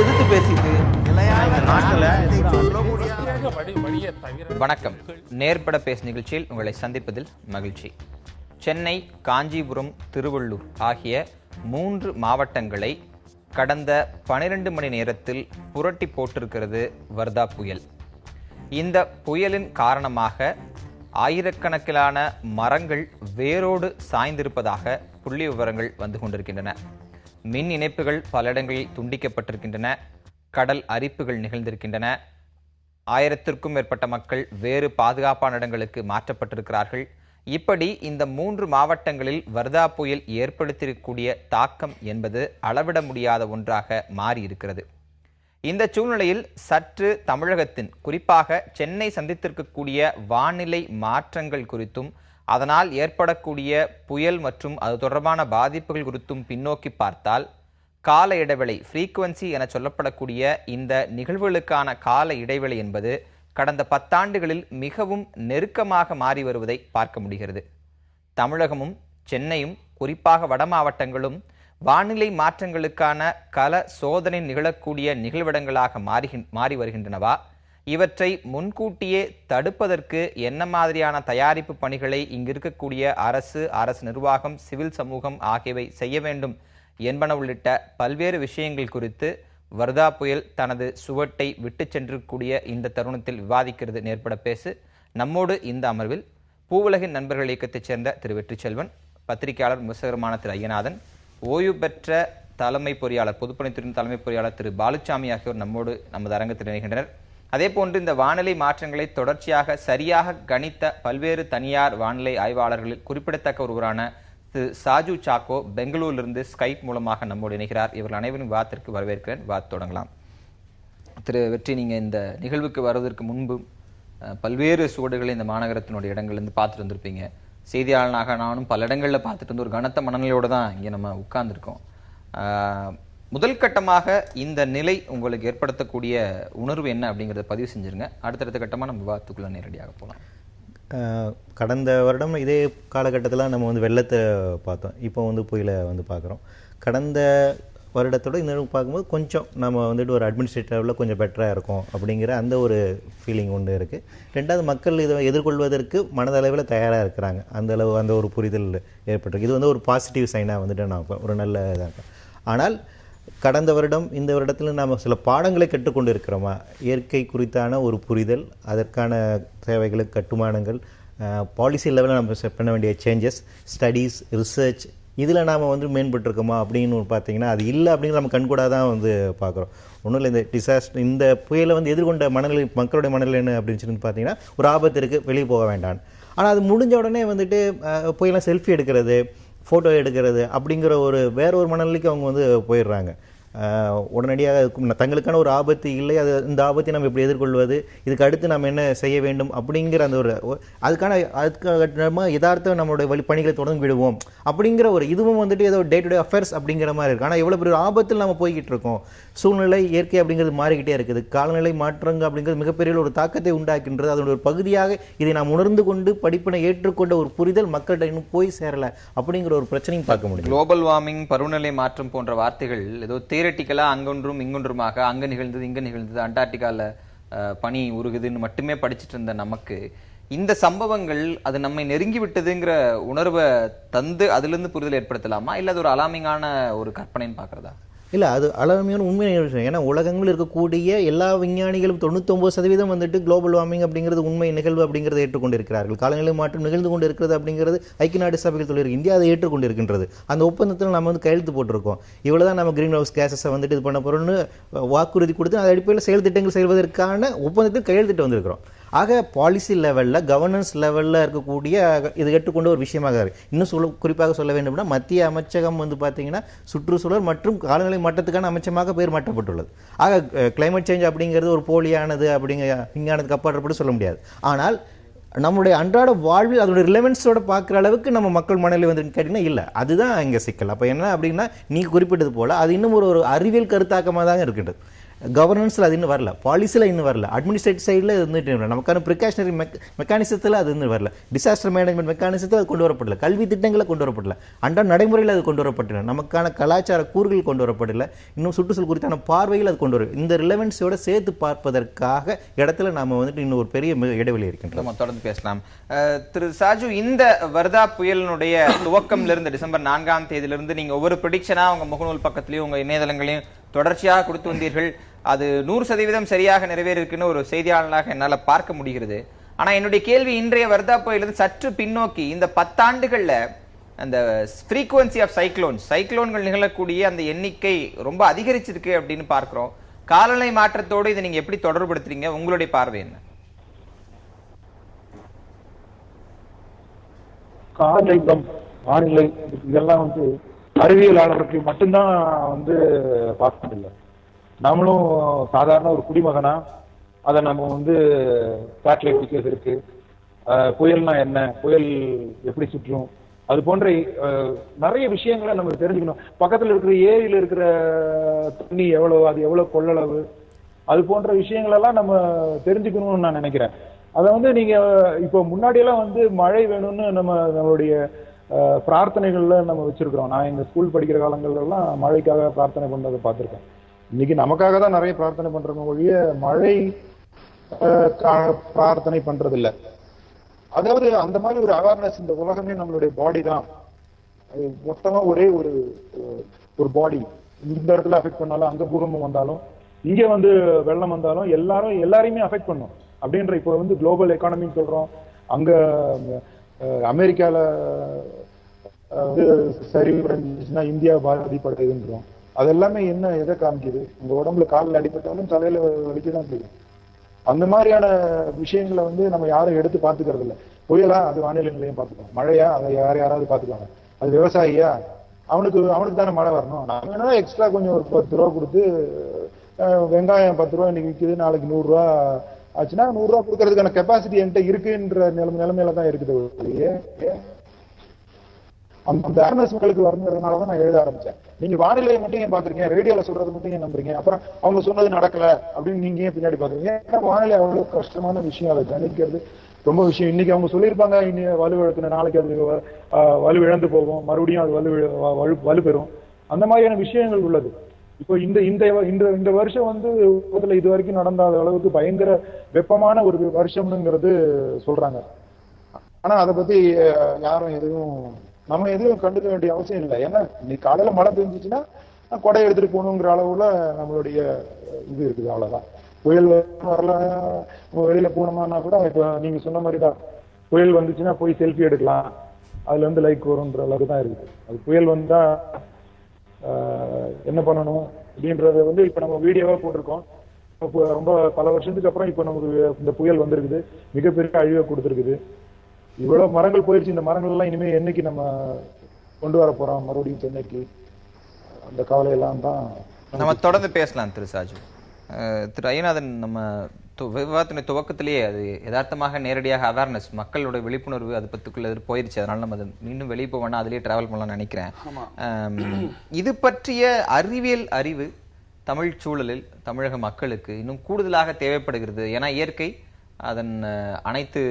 எதிர்த்து பேசிட்டு வணக்கம். நேர்பட பேசு நிகழ்ச்சியில் உங்களை சந்திப்பதில் மகிழ்ச்சி. சென்னை, காஞ்சிபுரம், திருவள்ளூர் ஆகிய 3 மாவட்டங்களை கடந்த 12 மணி நேரத்தில் புரட்டி போட்டிருக்கிறது வர்தா புயல். இந்த புயலின் காரணமாக ஆயிரக்கணக்கிலான மரங்கள் வேரோடு சாய்ந்திருப்பதாக புள்ளி விவரங்கள் வந்து கொண்டிருக்கின்றன. மின் இணைப்புகள் பல இடங்களில் துண்டிக்கப்பட்டிருக்கின்றன. கடல் அரிப்புகள் நிகழ்ந்திருக்கின்றன. 1000க்கும் மேற்பட்ட மக்கள் வேறு பாதுகாப்பான இடங்களுக்கு மாற்றப்பட்டிருக்கிறார்கள். இப்படி இந்த 3 மாவட்டங்களில் வர்தா புயல் ஏற்படுத்தியிருக்கக்கூடிய தாக்கம் என்பது அளவிட முடியாத ஒன்றாக மாறியிருக்கிறது. இந்த சூழ்நிலையில் சற்று தமிழகத்தின், குறிப்பாக சென்னை சந்தித்திருக்கக்கூடிய வானிலை மாற்றங்கள் குறித்தும் அதனால் ஏற்படக்கூடிய புயல் மற்றும் அது தொடர்பான பாதிப்புகள் குறித்தும் பின்னோக்கி பார்த்தால், கால இடைவெளி ஃப்ரீக்குவன்சி என சொல்லப்படக்கூடிய இந்த நிகழ்வுகளுக்கான கால இடைவெளி என்பது கடந்த 10 ஆண்டுகளில் மிகவும் நெருக்கமாக மாறி வருவதை பார்க்க முடிகிறது. தமிழகமும் சென்னையும், குறிப்பாக வட மாவட்டங்களும் வானிலை மாற்றங்களுக்கான கள சோதனை நிகழக்கூடிய நிகழ்விடங்களாக மாறி வருகின்றனவா? இவற்றை முன்கூட்டியே தடுப்பதற்கு என்ன மாதிரியான தயாரிப்பு பணிகளை இங்கு இருக்கக்கூடிய அரசு நிர்வாகம், சிவில் சமூகம் ஆகியவை செய்ய வேண்டும் என்பன உள்ளிட்ட பல்வேறு விஷயங்கள் குறித்து வர்தா புயல் தனது சுவட்டை விட்டு சென்றிருக்கக்கூடிய இந்த தருணத்தில் விவாதிக்கிறது நேர்பட பேசு. நம்மோடு இந்த அமர்வில் பூவுலகின் நண்பர்கள் இயக்கத்தைச் சேர்ந்த திரு வெற்றிச்செல்வன், பத்திரிகையாளர் விமர்சகருமான திரு ஐயநாதன், ஓய்வு பெற்ற தலைமை பொறியாளர், பொதுப்பணித்துறையின் தலைமை பொறியாளர் திரு பாலுச்சாமி ஆகியோர் நம்மோடு நமது அரங்கத்தில் இணைகின்றனர். அதே போன்று இந்த வானிலை மாற்றங்களை தொடர்ச்சியாக சரியாக கணித்த பல்வேறு தனியார் வானிலை ஆய்வாளர்களில் குறிப்பிடத்தக்க ஒருவரான திரு சாஜு சாக்கோ பெங்களூரிலிருந்து ஸ்கைப் மூலமாக நம்மோடு இணைகிறார். இவர்கள் அனைவரும் விவாதத்திற்கு வரவேற்கிறேன். விவாதம் தொடங்கலாம். திரு வெற்றி, நீங்க இந்த நிகழ்வுக்கு வருவதற்கு முன்பு பல்வேறு சுவடுகளை இந்த மாநகரத்தினுடைய இடங்கள்லேருந்து பார்த்துட்டு வந்திருப்பீங்க. செய்தியாளனாக நானும் பல இடங்களில் பார்த்துட்டு வந்து ஒரு கனத்த மனநிலையோடு தான் இங்கே நம்ம உட்கார்ந்துருக்கோம். முதல் கட்டமாக இந்த நிலை உங்களுக்கு ஏற்படுத்தக்கூடிய உணர்வு என்ன அப்படிங்கிறத பதிவு செஞ்சுருங்க. அடுத்தடுத்த கட்டமாக நம்ம விவாதத்துக்குள்ளே நேரடியாக போகலாம். கடந்த வருடம் இதே காலகட்டத்தில் நம்ம வந்து வெள்ளத்தை பார்த்தோம். இப்போ வந்து புயலை வந்து பார்க்குறோம். கடந்த வருடத்தோடு இந்த பார்க்கும்போது கொஞ்சம் நம்ம வந்துட்டு ஒரு அட்மினிஸ்ட்ரேட்டிவில் கொஞ்சம் பெட்டராக இருக்கும் அப்படிங்கிற அந்த ஒரு ஃபீலிங் ஒன்று இருக்குது. ரெண்டாவது, மக்கள் இதை எதிர்கொள்வதற்கு மனதளவில் தயாராக இருக்கிறாங்க. அந்தளவு அந்த ஒரு புரிதல் ஏற்பட்டிருக்கு. இது வந்து ஒரு பாசிட்டிவ் சைனாக வந்துட்டு நான் ஒரு நல்ல இதாக. ஆனால் கடந்த வருடம் இந்த வருடத்தில் நாம் சில பாடங்களை கற்றுக்கொண்டு இருக்கிறோமா? இயற்கை குறித்தான ஒரு புரிதல், அதற்கான தேவைகள், கட்டுமானங்கள், பாலிசி லெவலில் நம்ம பண்ண வேண்டிய சேஞ்சஸ், ஸ்டடீஸ், ரிசர்ச், இதில் நாம் வந்து மேம்பட்டுருக்கோமா அப்படின்னு பார்த்தீங்கன்னா அது இல்லை. அப்படிங்கிற நம்ம கண்கூடாக தான் வந்து பார்க்குறோம். ஒன்றும் இல்லை, இந்த டிசாஸ்டர், இந்த புயலை வந்து எதிர்கொண்ட மனநிலை, மக்களுடைய மனநிலை என்ன அப்படின்னு சொல்லி பார்த்தீங்கன்னா, ஒரு ஆபத்து இருக்குது, வெளியே போக வேண்டாம். ஆனால் அது முடிஞ்ச உடனே வந்துட்டு புயலாம் செல்ஃபி எடுக்கிறது, ஃபோட்டோ எடுக்கிறது அப்படிங்கிற ஒரு வேற ஒரு மனநிலைக்கு அவங்க வந்து போயிடுறாங்க. உடனடியாக தங்களுக்கான ஒரு ஆபத்து இல்லை, அது இந்த ஆபத்தை நம்ம எப்படி எதிர்கொள்வது, இதுக்கு அடுத்து நம்ம என்ன செய்ய வேண்டும் அப்படிங்கிற அந்த ஒரு அதுக்காக யதார்த்தம் நம்மளுடைய பணிகளை தொடர்ந்து விடுவோம் அப்படிங்கிற ஒரு இதுவும் வந்துட்டு ஏதோ டே டு டே அஃபேர்ஸ் அப்படிங்கிற மாதிரி இருக்குது. ஆனால் எவ்வளோ பெரிய ஆபத்தில் நம்ம போய்கிட்டு இருக்கோம். சூழ்நிலை, இயற்கை அப்படிங்கிறது மாறிக்கிட்டே இருக்குது. காலநிலை மாற்றங்கள் அப்படிங்கிறது மிகப்பெரிய ஒரு தாக்கத்தை உண்டாக்கின்றது. அதனுடைய ஒரு பகுதியாக இதை நாம் உணர்ந்து கொண்டு படிப்பினை ஏற்றுக்கொண்ட ஒரு புரிதல் மக்கள்கிட்ட இன்னும் போய் சேரலை அப்படிங்கிற ஒரு பிரச்சனையும் பார்க்க முடியும். குளோபல் வார்மிங், பருவநிலை மாற்றம் போன்ற வார்த்தைகள் ஏதோ தியரட்டிக்கலா அங்கொன்றும் இங்கொன்றுமாக, அங்க நிகழ்ந்தது இங்க நிகழ்ந்தது, அண்டார்டிகால பனி உருகுதுன்னு மட்டுமே படிச்சுட்டு இருந்த நமக்கு இந்த சம்பவங்கள் அது நம்மை நெருங்கி விட்டதுங்கிற உணர்வை தந்து அதிலிருந்து புரிதல் ஏற்படுத்தலாமா, இல்லை அது ஒரு அலாமிங்கான ஒரு கற்பனைன்னு பார்க்கறதா? இல்லை, அது அலாமியான உண்மையான விஷயம். ஏன்னா உலகங்களில் இருக்கக்கூடிய எல்லா விஞ்ஞானிகளும் 99% வந்துட்டு குளோபல் வார்மிங் அப்படிங்கிறது உண்மை நிகழ்வு அப்படிங்கிறத ஏற்றுக்கொண்டு இருக்கிறார்கள். காலநிலை மாற்றம் நிகழ்ந்து கொண்டு இருக்கிறது அப்படிங்கிறது ஐக்கிய நாடு சபைகள் சொல்லியிருக்கு. இந்தியா அதை ஏற்றுக்கொண்டு இருக்கின்றது. அந்த ஒப்பந்தத்தில் நம்ம வந்து கையெழுத்து போட்டிருக்கோம். இவ்வளோ தான் நம்ம கிரீன் ஹவுஸ் கேஸஸை வந்துட்டு இது பண்ண போகிறோம்னு வாக்குறுதி கொடுத்து அது அடிப்படையில் செயல் திட்டங்கள் செய்வதற்கான ஒப்பந்தத்தில் கையெழுத்திட்டு வந்திருக்கிறோம். ஆக பாலிசி லெவலில், கவர்னன்ஸ் லெவலில் இருக்கக்கூடிய இது ஏற்றுக்கொண்ட ஒரு விஷயமாக இருக்குது. இன்னும் குறிப்பாக சொல்ல வேண்டும்னா, மத்திய அமைச்சகம் வந்து பார்த்தீங்கன்னா சுற்றுச்சூழல் மற்றும் காலநிலை மாற்றத்துக்கான அமைச்சமாக பெயர் மாற்றப்பட்டுள்ளது. ஆக கிளைமேட் சேஞ்ச் அப்படிங்கிறது ஒரு போலியானது அப்படிங்கிற விஞ்ஞானத்துக்கு அப்பாற்பட்டு சொல்ல முடியாது. ஆனால் நம்மளுடைய அன்றாட வாழ்வில் அதோட ரிலவன்ஸோட பார்க்குற அளவுக்கு நம்ம மக்கள் மனநிலை வந்து கேட்டிங்கன்னா இல்லை. அதுதான் இங்கே சிக்கல். அப்போ என்ன அப்படின்னா, நீ குறிப்பிட்டது போல் அது இன்னும் ஒரு அறிவியல் கருத்தாக்கமாக தான் இருக்கின்றது. கவர்னன்ஸில் அது இன்னும் வரல, பாலிசியில் இன்னும் வரல, அட்மினிஸ்ட்ரேட்டிவ் சைடில் இருந்துட்டு வரல, நமக்கான ப்ரிகாஷனரி மெக்கானிசத்தில் அது இன்னும் வரல, டிசாஸ்டர் மேனேஜ்மெண்ட் மெக்கானிசத்தில் அது கொண்டு வரப்படல, கல்வி திட்டங்களை கொண்டு வரப்படல, அன்றாட நடைமுறையில் அது கொண்டு வரப்படல, நமக்கான கலாச்சார கூறுகள் கொண்டு வரப்படல, இன்னும் சுற்றுச்சூழல் குறித்தான பார்வையில் அது கொண்டு வரும். இந்த ரிலவன்ஸோட சேர்த்து பார்ப்பதற்காக இடத்துல நாம வந்துட்டு இன்னும் ஒரு பெரிய இடைவெளி இருக்கின்றோம். நம்ம தொடர்ந்து பேசலாம். திரு சாஜு, இந்த வர்தா புயலினுடைய துவக்கம்ல இருந்து டிசம்பர் 4ஆம் தேதியிலிருந்து நீங்க ஒவ்வொரு ப்ரெடிக்ஷனா உங்க முகநூல் பக்கத்திலையும் உங்க இணையதளங்களையும் தொடர்ச்சியாக கொடுத்து வந்தீர்கள். அது 100% சரியாக நிறைவேறிருக்குன்னு ஒரு செய்தியாளராக என்னால் பார்க்க முடிகிறது. ஆனா என்னுடைய கேள்வி, இன்றைய வர்தா புயலிருந்து சற்று பின்னோக்கி இந்த 10 ஆண்டுகள்ல அந்த ஃப்ரீக்வன்சி ஆஃப் சைக்ளோன்கள் நிகழக்கூடிய அந்த எண்ணிக்கை ரொம்ப அதிகரிச்சிருக்கு அப்படின்னு பார்க்கிறோம். காலநிலை மாற்றத்தோடு இதை நீங்க எப்படி தொடர்புபடுத்துறீங்க? உங்களுடைய பார்வை என்ன? காலநிலை, வானிலை இதெல்லாம் வந்து அறிவியலாளருக்கு மட்டும்தான் வந்து பார்க்கறதில்லை. நம்மளும் சாதாரண ஒரு குடிமகனா அதை நம்ம வந்து சேட்டலைட் பிக்சர்ஸ் இருக்கு, புயல்னா என்ன, புயல் எப்படி சுற்றும், அது போன்ற நிறைய விஷயங்களை நம்ம தெரிஞ்சுக்கணும். பக்கத்துல இருக்கிற ஏரியில இருக்கிற தண்ணி எவ்வளவு, அது எவ்வளவு கொள்ளளவு, அது போன்ற விஷயங்களெல்லாம் நம்ம தெரிஞ்சுக்கணும்னு நான் நினைக்கிறேன். அதை வந்து நீங்க இப்போ முன்னாடியெல்லாம் வந்து மழை வேணும்னு நம்மளுடைய பிரார்த்தனைகள்ல நம்ம வச்சிருக்கிறோம். நான் எங்க ஸ்கூல் படிக்கிற காலங்கள்ல எல்லாம் மழைக்காக பிரார்த்தனை பண்றதை பார்த்திருக்கேன். இன்னைக்கு நமக்காக தான் நிறைய பிரார்த்தனை பண்றோம் ஒழிய மழை பிரார்த்தனை பண்றது இல்லை. அதாவது அந்த மாதிரி ஒரு அவேர்னஸ், இந்த உலகமே நம்மளுடைய பாடி தான், மொத்தமா ஒரே ஒரு பாடி. இந்த இடத்துல அஃபெக்ட் பண்ணாலும், அங்க பூகம்பம் வந்தாலும், இங்க வந்து வெள்ளம் வந்தாலும் எல்லாரையுமே அஃபெக்ட் பண்ணும் அப்படின்ற இப்போ வந்து குளோபல் எக்கானமின்னு சொல்றோம். அங்க அமெரிக்கால சரி இருந்துச்சுன்னா இந்தியா பாதிப்படையுதுன்றோம். அது எல்லாமே என்ன எதை காமிக்குது? உங்க உடம்புல காலில் அடிப்பட்டாலும் தலையில வலிக்கதான் செய்யும். அந்த மாதிரியான விஷயங்களை வந்து நம்ம யாரும் எடுத்து பார்த்துக்கிறது இல்லை. புயலா, அது வானிலை நிலையம் பார்த்துக்கலாம். மழையா, அதை யாராவது பார்த்துக்கலாம். அது விவசாயியா, அவனுக்கு தானே மழை வரணும். நான் வேணா எக்ஸ்ட்ரா கொஞ்சம் ஒரு 10 ரூபா கொடுத்து, வெங்காயம் 10 ரூபா இன்னைக்கு விற்குது, நாளைக்கு 100 ரூபா ஆச்சுன்னா 100 ரூபா கொடுக்கறதுக்கான கெப்பாசிட்டி என்கிட்ட இருக்குன்ற நிலைமையில தான் இருக்குது. அந்த அவேர்னஸ் உங்களுக்கு வரணுன்றதுனாலதான் நான் எழுத ஆரம்பிச்சேன். நீங்க வானிலையை மட்டும் ஏன் பாக்குறீங்க, ரேடியோல சொல்றது மட்டும் ஏன் நம்புறீங்க, அப்புறம் அவங்க சொன்னது நடக்கல அப்படின்னு நீங்க ஏன் பின்னாடி பாக்குறீங்க? ஏன்னா வானிலை அவ்வளவு கஷ்டமான விஷயம், அதை கணிக்கிறது ரொம்ப விஷயம். இன்னைக்கு அவங்க சொல்லியிருப்பாங்க வலுவிழக்குன, நாளைக்கு அது வலு இழந்து போகும், மறுபடியும் அது வலுப்பெறும். அந்த மாதிரியான விஷயங்கள் உள்ளது. இப்போ இந்த வருஷம் வந்து இது வரைக்கும் நடந்தாத அளவுக்கு பயங்கர வெப்பமான ஒரு வருஷம்ங்கிறது சொல்றாங்க. ஆனா அதை பத்தி யாரும் நம்ம எதுவும் கண்டுக்க வேண்டிய அவசியம் இல்லை. ஏன்னா இன்னைக்கு காலையில மழை பெஞ்சிச்சுன்னா கொடை எடுத்துட்டு போகணுங்கிற அளவுல நம்மளுடைய இது இருக்குது, அவ்வளவுதான். புயல் வரல, வெளியில போனோம்னா கூட இப்ப நீங்க சொன்ன மாதிரிதான், புயல் வந்துச்சுன்னா போய் செல்ஃபி எடுக்கலாம், அதுல இருந்து லைக் வரும்ன்ற அளவுக்கு தான் இருக்குது. அது புயல் வந்தா என்ன பண்ணணும் அப்படின்றத வந்து இப்ப நம்ம வீடியோவா போட்டிருக்கோம். ரொம்ப பல வருஷத்துக்கு அப்புறம் இப்ப நமக்கு இந்த புயல் வந்திருக்குது, மிகப்பெரிய அழிவை கொடுத்துருக்குது. இவ்வளவு மரங்கள் போயிடுச்சு. இந்த மரங்கள் எல்லாம் இனிமே என்னைக்கு நம்ம கொண்டு வர போறோம் மறுபடியும் சென்னைக்கு? அந்த கவலையெல்லாம் தான் நம்ம தொடர்ந்து பேசலாம். திரு சாஜு, திரு ஐயநாதன், நம்ம விவாதத்தின் துவக்கத்திலேயே அது யதார்த்தமாக நேரடியாக அவேர்னஸ், மக்களோட விழிப்புணர்வு அது பத்துக்குள்ள போயிருச்சு. அதனால நம்ம அதை மீண்டும் வெளியே போவேன்னா அதிலேயே டிராவல் பண்ணலாம்னு நினைக்கிறேன். இது பற்றிய அறிவியல் அறிவு தமிழ் சூழலில் தமிழக மக்களுக்கு இன்னும் கூடுதலாக தேவைப்படுகிறது. ஏன்னா இயற்கை அதன் அனைத்து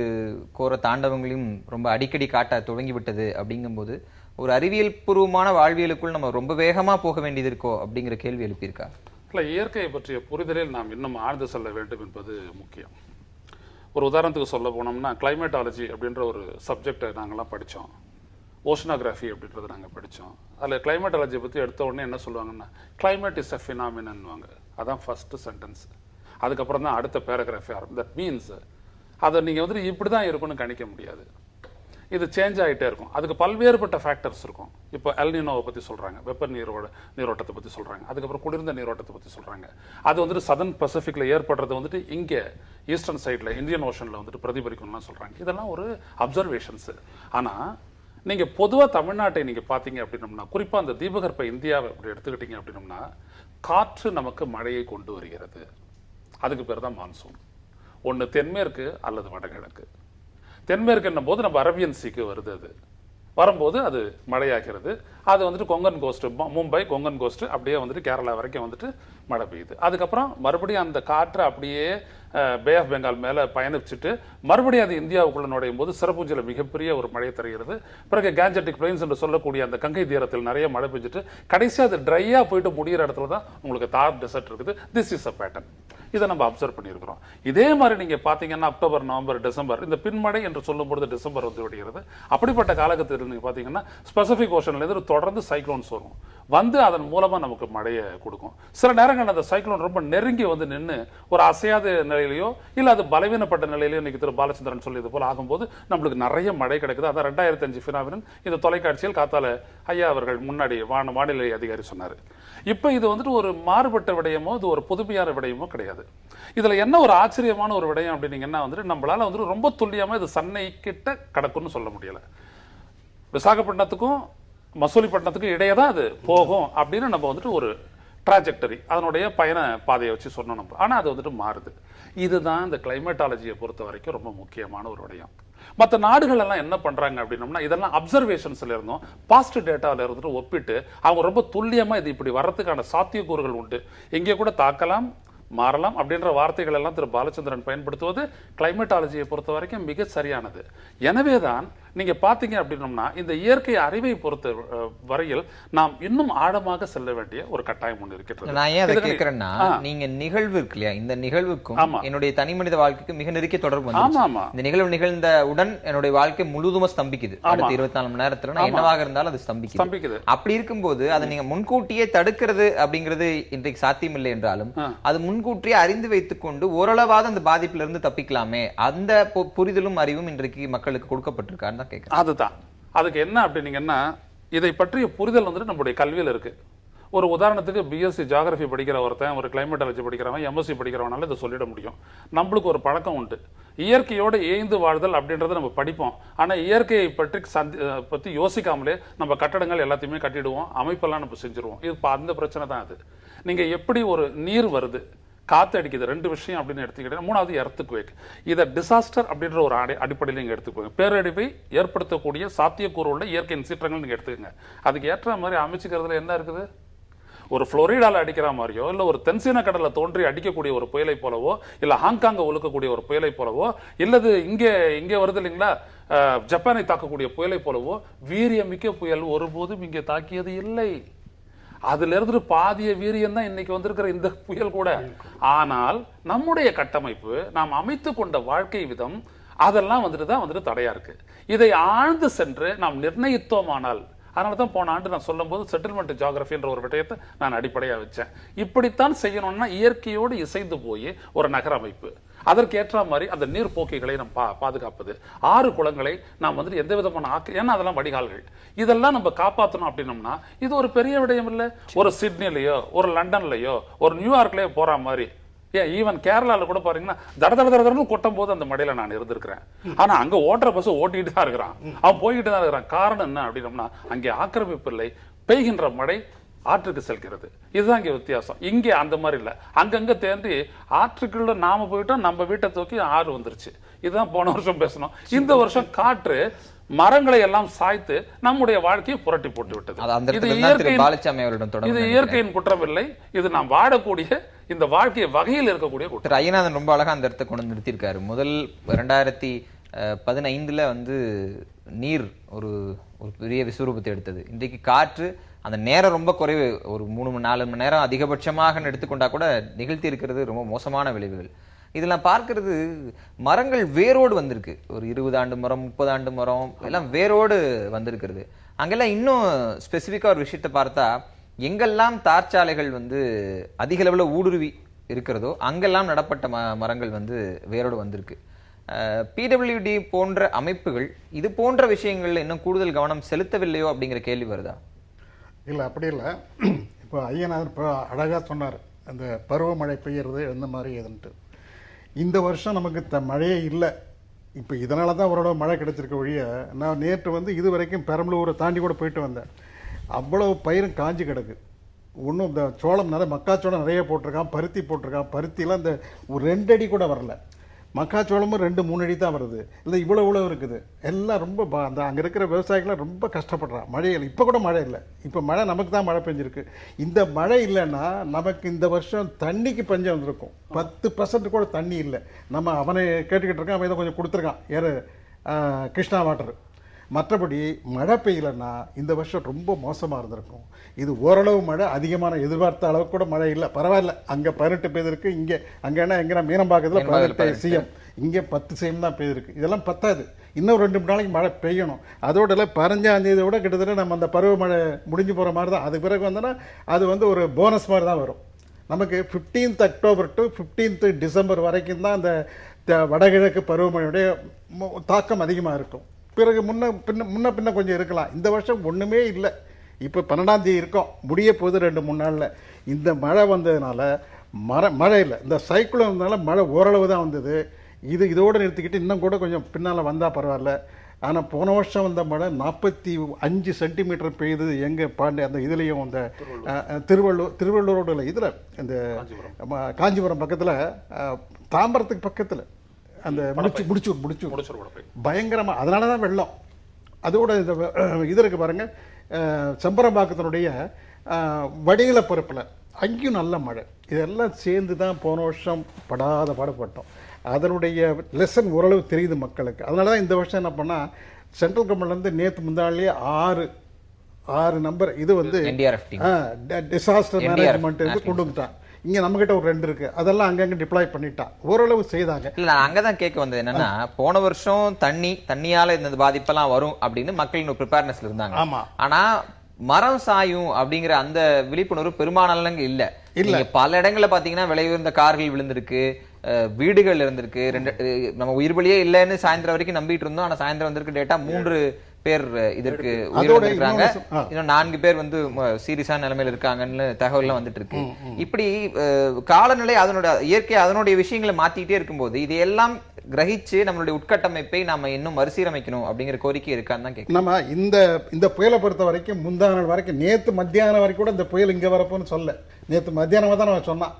கோர தாண்டவங்களையும் ரொம்ப அடிக்கடி காட்ட தொடங்கிவிட்டது. அப்படிங்கும்போது ஒரு அறிவியல் பூர்வமான வாழ்வியலுக்குள் நம்ம ரொம்ப வேகமா போக வேண்டியது இருக்கோ அப்படிங்கிற கேள்வி எழுப்பியிருக்கா? இல்லை, இயற்கையை பற்றிய புரிதலில் நாம் இன்னும் ஆழ்ந்து செல்ல வேண்டும் என்பது முக்கியம். ஒரு உதாரணத்துக்கு சொல்ல போனோம்னா, கிளைமேட்டாலஜி அப்படின்ற ஒரு சப்ஜெக்டை நாங்கள்லாம் படித்தோம். ஓஷனோகிராஃபி அப்படின்றத நாங்கள் படித்தோம். அதில் கிளைமேட்டாலஜியை பற்றி எடுத்த உடனே என்ன சொல்லுவாங்கன்னா, கிளைமேட் இஸ் அ ஃபினாமினன்வாங்க. அதான் ஃபர்ஸ்ட் சென்டென்ஸ். அதுக்கப்புறம் தான் அடுத்த பேராகிராஃபே ஆரம்பம். தட் மீன்ஸ் அதை நீங்கள் வந்துட்டு இப்படி தான் இருக்கும்னு கணிக்க முடியாது, இது சேஞ்ச் ஆகிட்டே இருக்கும். அதுக்கு பல்வேறுபட்ட ஃபேக்டர்ஸ் இருக்கும். இப்போ எல்னினோவை பற்றி சொல்கிறாங்க, வெப்ப நீரோட்டத்தை பற்றி சொல்கிறாங்க, அதுக்கப்புறம் குளிர்ந்த நீரோட்டத்தை பற்றி சொல்கிறாங்க. அது வந்துட்டு சதர்ன் பசிபிக்கில் ஏற்படுறது வந்துட்டு இங்கே ஈஸ்டர்ன் சைடில் இந்தியன் ஓஷனில் வந்துட்டு பிரதிபலிக்கணும்லாம் சொல்கிறாங்க. இதெல்லாம் ஒரு அப்சர்வேஷன்ஸு. ஆனால் நீங்கள் பொதுவாக தமிழ்நாட்டை நீங்கள் பார்த்தீங்க அப்படின்னம்னா, குறிப்பாக அந்த தீபகற்ப இந்தியாவை அப்படி எடுத்துக்கிட்டீங்க அப்படின்னம்னா, காற்று நமக்கு மழையை கொண்டு வருகிறது. அதுக்கு பேர் தான் மான்சூன். ஒன்று தென்மேற்கு அல்லது வடகிழக்கு. தென்மேற்கு என்னும் போது நம்ம அரபியன் சீக்கு வருது. அது வரும்போது அது மழையாகிறது. அது வந்துட்டு கொங்கன் கோஸ்ட், மும்பை கொங்கன் கோஸ்ட் அப்படியே வந்துட்டு கேரளா வரைக்கும் வந்துட்டு மழை பெய்யுது. அதுக்கப்புறம் மறுபடியும் அந்த காற்று அப்படியே பே ஆஃப் பெங்கால் மேல பயணிச்சுட்டு மறுபடியும் அது இந்தியாவுக்குள்ள நுழையும் போது சிறப்புஞ்சில மிகப்பெரிய ஒரு மழை தருகிறது. பிறகு கேஞ்சட்டிக் பிளைன்ஸ் என்று சொல்லக்கூடிய அந்த கங்கை தீரத்தில் நிறைய மழை பெஞ்சிட்டு கடைசியா அது ட்ரையா போயிட்டு முடிகிற இடத்துல தான் உங்களுக்கு தார் டெசர்ட் இருக்குது. This is a pattern. இதை நம்ம அப்சர்வ் பண்ணியிருக்கிறோம். இதே மாதிரி நீங்க பாத்தீங்கன்னா அக்டோபர், நவம்பர், டிசம்பர், இந்த பின்மழை என்று சொல்லும் பொழுது டிசம்பர் வந்து விடுகிறது. அப்படிப்பட்ட காலகட்டத்தில் நீங்க பாத்தீங்கன்னா ஸ்பெசிபிக் ஓஷன்ல இருந்து தொடர்ந்து சைக்ளோன்ஸ் வரும், வந்து அதன் மூலமா நமக்கு மழையை கொடுக்கும். சில நேரங்கள் அந்த சைக்ளோன் ரொம்ப நெருங்கி வந்து நின்று ஒரு அசையாத நிலையிலையோ இல்ல அது பலவீனப்பட்ட நிலையிலையோ இன்னைக்கு திரு பாலச்சந்திரன் சொல்லியது போல ஆகும்போது நம்மளுக்கு நிறைய மழை கிடைக்குது. அதான் 2005 பினாமினன் இந்த தொலைக்காட்சியில் காத்தால ஐயா அவர்கள் முன்னாடி வானிலை அதிகாரி சொன்னாரு. இப்ப இது வந்துட்டு ஒரு மாறுபட்ட விடயமோ இது ஒரு புதுமையான விடயமோ கிடையாது. இதுல என்ன ஒரு ஆச்சரியமான ஒரு விடயம் அப்படின்னீங்கன்னா வந்துட்டு நம்மளால வந்துட்டு ரொம்ப துல்லியமா இது சென்னை கிட்ட கடக்கும்னு சொல்ல முடியல. விசாகப்பட்டினத்துக்கும் மசூலிப்பட்டினத்துக்கும் இடையே தான் அது போகும் அப்படின்னு நம்ம வந்துட்டு ஒரு டிராஜெக்டரி அதனுடைய பயண பாதையை வச்சு சொன்னோம் நம்ம. ஆனா அது வந்துட்டு மாறுது. இதுதான் இந்த கிளைமேட்டாலஜியை பொறுத்த வரைக்கும் ரொம்ப முக்கியமான ஒரு விடயம். மற்ற நாடுகள் எல்லாம் என்ன பண்றாங்க அப்படின்னோம்னா இதெல்லாம் அப்சர்வேஷன்ஸ்ல இருந்தும் பாஸ்ட் டேட்டால இருந்துட்டு ஒப்பிட்டு அவங்க ரொம்ப துல்லியமா இது இப்படி வர்றதுக்கான சாத்தியக்கூறுகள் உண்டு, எங்கே கூட தாக்கலாம் மாறலாம் அப்படின்ற வார்த்தைகள் எல்லாம் திரு பாலச்சந்திரன் பயன்படுத்துவது கிளைமேட்டாலஜியை பொறுத்த வரைக்கும் மிக சரியானது. எனவேதான் நீங்க பாத்தீங்க அப்படின்னோம்னா இந்த இயற்கை அறிவை பொறுத்த வரையில் நாம் இன்னும் ஆழமாக செல்ல வேண்டிய ஒரு கட்டாயம் ஒன்று இருக்கிறது. நான் ஏன் அதை கேட்கிறேன்னா நீங்க நிகழ்வு இருக்கு இல்லையா, இந்த நிகழ்வுக்கும் என்னுடைய தனி மனித வாழ்க்கைக்கு மிக நெருக்கிய தொடர்பு வந்து இந்த நிகழ்வு நிகழ்ந்த உடன் என்னுடைய வாழ்க்கை முழுதுமா ஸ்தம்பிக்குது. அடுத்த 24 மணி நேரத்துல நான் என்னவாக இருந்தாலும் அது ஸ்தம்பிக்குது. அப்படி இருக்கும்போது அதை நீங்க முன்கூட்டியே தடுக்கிறது அப்படிங்கிறது இன்றைக்கு சாத்தியம் இல்லை என்றாலும் அது முன்கூட்டியே அறிந்து வைத்துக் கொண்டு ஓரளவாவது அந்த பாதிப்புல இருந்து தப்பிக்கலாமே, அந்த புரிதலும் அறிவும் இன்றைக்கு மக்களுக்கு கொடுக்கப்பட்டிருக்காரு. அதுதான் அதுக்கு என்ன அப்படின்னீங்கன்னா இதை பற்றிய புரிதல் வந்துட்டு நம்முடைய கல்வியில் இருக்கு. ஒரு உதாரணத்துக்கு பிஎஸ்சி ஜியோகிராஃபி படிக்கிற ஒருத்தன், ஒரு கிளைமேட்டாலஜி படிக்கிறவன், எம்எஸ்சி படிக்கிறவனால இதை சொல்லிட முடியும். நம்மளுக்கு ஒரு பழக்கம் உண்டு, இயற்கையோடு ஏய்ந்து வாழ்தல் அப்படின்றத நம்ம படிப்போம். ஆனா இயற்கையை பற்றி யோசிக்காமலே நம்ம கட்டடங்கள் எல்லாத்தையுமே கட்டிடுவோம், அமைப்பெல்லாம் நம்ம செஞ்சிருவோம். இது அந்த பிரச்சனை தான். அது நீங்க எப்படி ஒரு நீர் வருது, காத்து அடிக்குது, ரெண்டு விஷயம் அப்படின்னு எடுத்துக்கிட்டீங்கன்னா மூணாவது எர்த்குவேக். இதை டிசாஸ்டர் அப்படின்ற ஒரு அடிப்படையில் நீங்க எடுத்துக்கோங்க. பேரழிவை ஏற்படுத்தக்கூடிய சாத்தியக்கூறு உள்ள இயற்கையின் சீற்றங்கள் நீங்க எடுத்துக்கோங்க. அதுக்கு ஏற்ற மாதிரி அமைச்சுக்கிறதுல என்ன இருக்குது? ஒரு புளோரிடால அடிக்கிற மாதிரியோ இல்ல ஒரு தென்சீன கடல்ல தோன்றி அடிக்கக்கூடிய ஒரு புயலை போலவோ இல்ல ஹாங்காங்க ஒழுக்கக்கூடிய ஒரு புயலை போலவோ இல்லது இங்கே வருது இல்லைங்களா ஜப்பானை தாக்கக்கூடிய புயலை போலவோ வீரியமிக்க புயல் ஒருபோதும் இங்கே தாக்கியது இல்லை. அதுல இருந்து பாதிய வீரியம் தான் இன்னைக்கு வந்திருக்கிற இந்த புயல் கூட. ஆனால் நம்முடைய கட்டமைப்பு, நாம் அமைத்து கொண்ட வாழ்க்கை விதம், அதெல்லாம் வந்துட்டு தடையா இருக்கு. இதை ஆழ்ந்து சென்று நாம் நிர்ணயித்தோமானால், அதனாலதான் போன ஆண்டு நான் சொல்லும் போது செட்டில்மெண்ட் ஜியோகிராஃபி என்ற ஒரு விடயத்தை நான் அடிப்படையா வச்சேன். இப்படித்தான் செய்யணும்னா இயற்கையோடு இசைந்து போய் ஒரு நகர அமைப்பு, அதற்கேற்ற மாதிரி அந்த நீர் போக்கைகளை நாம் பாதுகாப்பது, ஆறு குளங்களை நாம் வந்துட்டு எந்த விதமான ஏன்னா அதெல்லாம் வடிகால்கள், இதெல்லாம் நம்ம காப்பாற்றணும் அப்படின்னோம்னா இது ஒரு பெரிய விடயம் இல்லை. ஒரு சிட்னிலயோ ஒரு லண்டன்லயோ ஒரு நியூயார்க்லயோ போற மாதிரி, ஏன் ஈவன் கேரளால கூட பாத்தீங்கன்னா தடதடன்னு கொட்டும் போது அந்த மடையில நான் இருந்திருக்கிறேன். ஆனா அங்க ஓட்டுற பஸ் ஓட்டிட்டு தான் இருக்கிறான், அவன் போய்கிட்டு தான் இருக்கிறான். காரணம் என்ன அப்படின்னோம்னா அங்கே ஆக்கிரமிப்பு இல்லை, பெய்கின்ற மழை ஆற்றுக்கு செல்கிறது. இதுதான் இங்க வித்தியாசம். இங்க அந்த மாதிரி இல்ல, அங்கங்க தேண்டி ஆற்றுக்குள்ள நாம போயிட்டோம், நம்ம வீட்டை தூக்கி ஆறு வந்துருச்சு. இதுதான் போன வருஷம் பேசணும். இந்த வருஷம் காற்று மரங்களை எல்லாம் சாய்த்து நம்முடைய வாழ்க்கையை புரட்டி போட்டு விட்டது. இது இயற்கையின் குற்றம் இல்லை, இது நாம் வாழக்கூடிய இந்த வாழ்க்கை வகையில் இருக்கக்கூடிய குற்றம். ஐயநாதன் ரொம்ப அழகா அந்த இடத்தை கொண்டு நிறுத்தியிருக்காரு. முதல் 2015 வந்து நீர் ஒரு பெரிய விஸ்வரூபத்தை எடுத்தது. இன்றைக்கு காற்று அந்த நேரம் ரொம்ப குறைவு, ஒரு 3-4 மணி நேரம் அதிகபட்சமாக எடுத்துக்கொண்டா கூட நிகழ்த்தி இருக்கிறது ரொம்ப மோசமான விளைவுகள். இதெல்லாம் பார்க்கறது மரங்கள் வேரோடு வந்திருக்கு. ஒரு 20 ஆண்டு மரம், 30 ஆண்டு மரம் எல்லாம் வேரோடு வந்திருக்கிறது. அங்கெல்லாம் இன்னும் ஸ்பெசிஃபிக்கா ஒரு விஷயத்தை பார்த்தா, எங்கெல்லாம் தார்ச்சாலைகள் வந்து அதிக அளவில் ஊடுருவி இருக்கிறதோ அங்கெல்லாம் நடப்பட்ட மரங்கள் வந்து வேரோடு வந்திருக்கு. பிடபிள்யூடி போன்ற அமைப்புகள் இது போன்ற விஷயங்கள்ல இன்னும் கூடுதல் கவனம் செலுத்தவில்லையோ அப்படிங்கிற கேள்வி வருதா? இல்லை, அப்படி இல்லை. இப்போ ஐயநாதன் இப்போ அழகாக சொன்னார், அந்த பருவமழை பெய்யறது எந்த மாதிரி எதுன்ட்டு. இந்த வருஷம் நமக்கு மழையே இல்லை. இப்போ இதனால தான் அவரோட மழை கிடைச்சிருக்க ஒழிய, நான் நேற்று வந்து இது வரைக்கும் பெரம்பலூரை தாண்டி கூட போயிட்டு வந்தேன். அவ்வளவு பயிரும் காஞ்சி கிடக்கு. ஒன்றும் இந்த சோளம் நிறைய, மக்காச்சோளம் நிறைய போட்டிருக்கான், பருத்தி போட்டிருக்கான். பருத்திலாம் இந்த ஒரு 2 அடி கூட வரல. மக்காச்சோளமும் 2-3 அடி தான் வருது, இல்லை இவ்வளோ இருக்குது. எல்லாம் ரொம்ப அந்த அங்கே இருக்கிற விவசாயிகள்லாம் ரொம்ப கஷ்டப்படுறான். மழை இல்லை, இப்போ கூட மழை இல்லை. இப்போ மழை நமக்கு தான் மழை பெஞ்சிருக்கு. இந்த மழை இல்லைன்னா நமக்கு இந்த வருஷம் தண்ணிக்கு பஞ்சம் வந்திருக்கும். 10% கூட தண்ணி இல்லை. நம்ம அவனை கேட்டுக்கிட்டு இருக்கான், அவன் இதை கொஞ்சம் கொடுத்துருக்கான், யார் கிருஷ்ணா வாட்டர். மற்றபடி மழை பெய்யலைன்னா இந்த வருஷம் ரொம்ப மோசமாக இருந்திருக்கும். இது ஓரளவு மழை, அதிகமான எதிர்பார்த்த அளவுக்கு கூட மழை இல்லை, பரவாயில்ல. அங்கே 18 பெய்திருக்கு, இங்கே அங்கேனா எங்கன்னா மீனம்பாக்கத்தில் 18 சிஎம், இங்கே 10 சிஎம் தான் பெய்திருக்கு. இதெல்லாம் பத்தாது, இன்னும் 2-3 நாளைக்கு மழை பெய்யணும். அதோட 15ஆம் தேதியை விட கிட்டத்தட்ட நம்ம அந்த பருவமழை முடிஞ்சு போகிற மாதிரி தான். அதுக்கு பிறகு வந்தோன்னா அது வந்து ஒரு போனஸ் மாதிரி தான் வரும். நமக்கு 15th October to 15th December வரைக்கும் தான் அந்த வடகிழக்கு பருவமழையுடைய தாக்கம் அதிகமாக இருக்கும். பிறகு முன்ன பின்ன கொஞ்சம் இருக்கலாம். இந்த வருஷம் ஒன்றுமே இல்லை. இப்போ 12ஆம் தேதி இருக்கோம், முடிய போகுது 2-3 நாளில். இந்த மழை வந்ததுனால மழை இல்லை, இந்த சைக்கிள் வந்ததுனால மழை ஓரளவு தான் வந்தது. இதோடு நிறுத்திக்கிட்டு இன்னும் கூட கொஞ்சம் பின்னால் வந்தால் பரவாயில்ல. ஆனால் போன வருஷம் வந்த மழை 45 சென்டிமீட்டர் பெய்யுது. எங்கள் அந்த இதுலேயும் அந்த திருவள்ளூரோட இதில் இந்த காஞ்சிபுரம் பக்கத்தில், தாம்பரத்துக்கு பக்கத்தில் அந்த முடிச்சூர் பயங்கரமாக, அதனால தான் வெள்ளம். அதோட இந்த இது இருக்கு பாருங்க, செம்பரம்பாக்கத்தினுடைய வடிநில பொறுப்பில் அங்கேயும் நல்ல மழை. இதெல்லாம் சேர்ந்து தான் போன வருஷம் படாத பாடுபட்டோம். அதனுடைய லெசன் ஓரளவு தெரியுது மக்களுக்கு. அதனால தான் இந்த வருஷம் என்ன பண்ணால், சென்ட்ரல் கவர்மெண்ட்லேருந்து நேற்று முந்தாளிலேயே 6 நம்பர் இது வந்து டிசாஸ்டர் மேனேஜ்மெண்ட் கொண்டு வந்துட்டான். இங்க நம்ம கிட்ட ஒரு 2 இருக்கு, அதெல்லாம் அங்கங்க டிப்ளாய் பண்ணிட்டான், ஓரளவு செய்தாங்க. இல்ல அங்கதான் கேட்க வந்தது என்னன்னா, போன வருஷம் தண்ணியால இந்த பாதிப்பெல்லாம் வரும் அப்படின்னு மக்களின் ப்ரிப்பேர்னஸ்ல இருந்தாங்க. ஆமா, ஆனா மரம் சாயும் அப்படிங்கிற அந்த விழிப்புணர்வு பெரும்பாலானங்க இல்ல. பல இடங்கள்ல பாத்தீங்கன்னா விலையுயர்ந்த கார்கள் விழுந்திருக்கு, வீடுகள் இருந்திருக்கு. நம்ம உயிர் பலியே இல்லைன்னு சாயந்தரம் வரைக்கும் நம்பிட்டு இருந்தோம். ஆனா சாயந்தரம் வந்திருக்கு டேட்டா 3 பேர் இதற்கு உயிரிழந்திருக்காங்க. இன்னும் 4 பேர் வந்து சீரியஸான நிலைமையில இருக்காங்கன்னு தகவல்லாம் வந்துட்டு இருக்கு. இப்படி காலநிலை அதனுடைய இயற்கை அதனுடைய விஷயங்களை மாத்திட்டே இருக்கும்போது இதையெல்லாம் கிரகிச்சு நம்மளுடைய உட்கட்டமைப்பை நாம இன்னும் மறுசீரமைக்கணும் அப்படிங்கிற கோரிக்கை இருக்கான்னு தான் கேட்கணும். நம்ம இந்த புயலை பொறுத்த வரைக்கும் முந்தா நாள் வரைக்கும், நேற்று மத்தியானம் வரைக்கும் கூட இந்த புயல் இங்க வரப்போன்னு சொல்ல. நேற்று மத்தியானமா தான் நான் சொன்னான்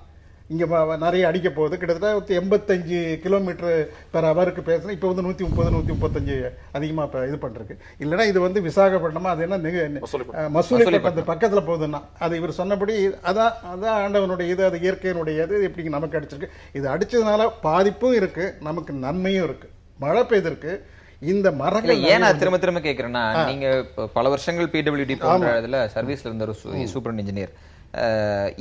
இங்க நிறைய அடிக்க போகுது. கிட்டத்தட்ட 85 கிலோமீட்டர் பெர் ஹவருக்கு பேசுறேன். இப்போ வந்து 130-135 அதிகமா இது பண்றது. இல்லைன்னா இது வந்து விசாகப்பட்டினமா, அது என்ன மசூலிப்பட்டு பக்கத்துல போகுதுன்னா, அது இவர் சொன்னபடி அதான் ஆண்டவனுடைய இது, அது இயற்கையினுடைய இது. எப்படி நமக்கு அடிச்சிருக்கு, இது அடிச்சதுனால பாதிப்பும் இருக்கு, நமக்கு நன்மையும் இருக்கு. மழை பெய்திருக்கு. இந்த மரங்கள் ஏன் நான் திரும்ப கேட்கிறேன்னா, நீங்க பல வருஷங்கள் பிடபிள்யூடி போன்ற இதுல சர்வீஸ்ல இருந்த ஒரு சூப்பர் இன்ஜினியர்,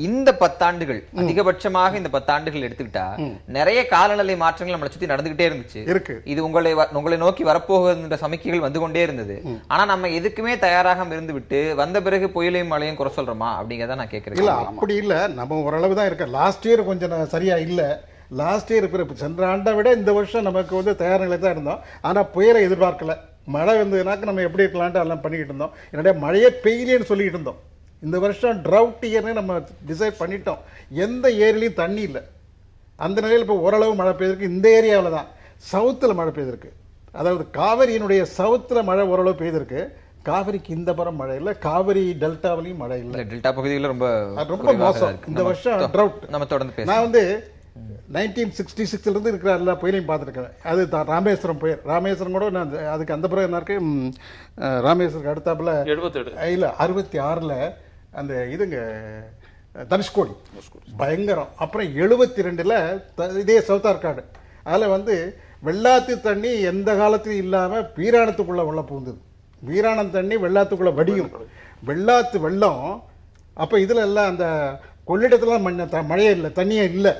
இந்த 10 ஆண்டுகள் அதிகபட்சமாக இந்த 10 ஆண்டுகள் எடுத்துக்கிட்டா நிறைய காலநிலை மாற்றங்கள் நம்மளை சுத்தி நடந்துகிட்டே இருந்துச்சு. இது உங்களை நோக்கி வரப்போகிற சமிக்கைகள் வந்து கொண்டே இருந்தது. ஆனா நம்ம எதுக்குமே தயாராக இருந்து விட்டு வந்த பிறகு புயலையும் மழையும் குறை சொல்றோமா அப்படிங்கறத நான் கேட்கிறேன். இல்ல அப்படி இல்ல, நம்ம ஓரளவு தான் இருக்கு. லாஸ்ட் இயர் கொஞ்சம் சரியா இல்ல. லாஸ்ட் இயர் சென்ற ஆண்டை விட இந்த வருஷம் நமக்கு வந்து தயார் நிலை தான் இருந்தோம். ஆனா புயலை எதிர்பார்க்கல. மழை வந்ததுனாக்க நம்ம எப்படி இருக்கலான்ட்டு எல்லாம் பண்ணிக்கிட்டு இருந்தோம். என்னுடைய மழையே பெய்யலேன்னு சொல்லிக்கிட்டு இருந்தோம். இந்த வருஷம் ட்ரவுட் இயர்னு நம்ம டிசைட் பண்ணிட்டோம். எந்த ஏரியிலையும் தண்ணி இல்லை. அந்த நிலையில் இப்போ ஓரளவு மழை பெய்திருக்கு. இந்த ஏரியாவில் தான் சவுத்தில் மழை பெய்திருக்கு. அதாவது காவிரியினுடைய சவுத்தில் மழை ஓரளவு பெய்திருக்கு. காவிரிக்கு இந்த புறம் மழை இல்லை, காவிரி டெல்டாவிலையும் மழை இல்லை. டெல்டா பகுதியில் ரொம்ப மோசம் இந்த வருஷம் ட்ரவுட். நம்ம தொடர்ந்து நான் வந்து 1966 இருந்து இருக்கிற எல்லா புயலையும் பார்த்துருக்கேன். அது ராமேஸ்வரம் புயல். ராமேஸ்வரம் கூட நான் அதுக்கு அந்த பிறகு என்ன இருக்கு, ராமேஸ்வரம் அடுத்தாப்புல 66ல் அந்த இதுங்க தனுஷ்கோடி பயங்கரம். அப்புறம் 72ல் இதே சவுத் ஆர்காடு. அதில் வந்து வெள்ளாத்து தண்ணி எந்த காலத்திலும் இல்லாமல் வீராணத்துக்குள்ள உள்ள பூந்தது. வீராணம் தண்ணி வெள்ளாத்துக்குள்ள வடியும். வெள்ளாத்து வெள்ளம். அப்போ இதில் எல்லாம் அந்த கொள்ளிடத்துல மழையே இல்லை, தண்ணியே இல்லை,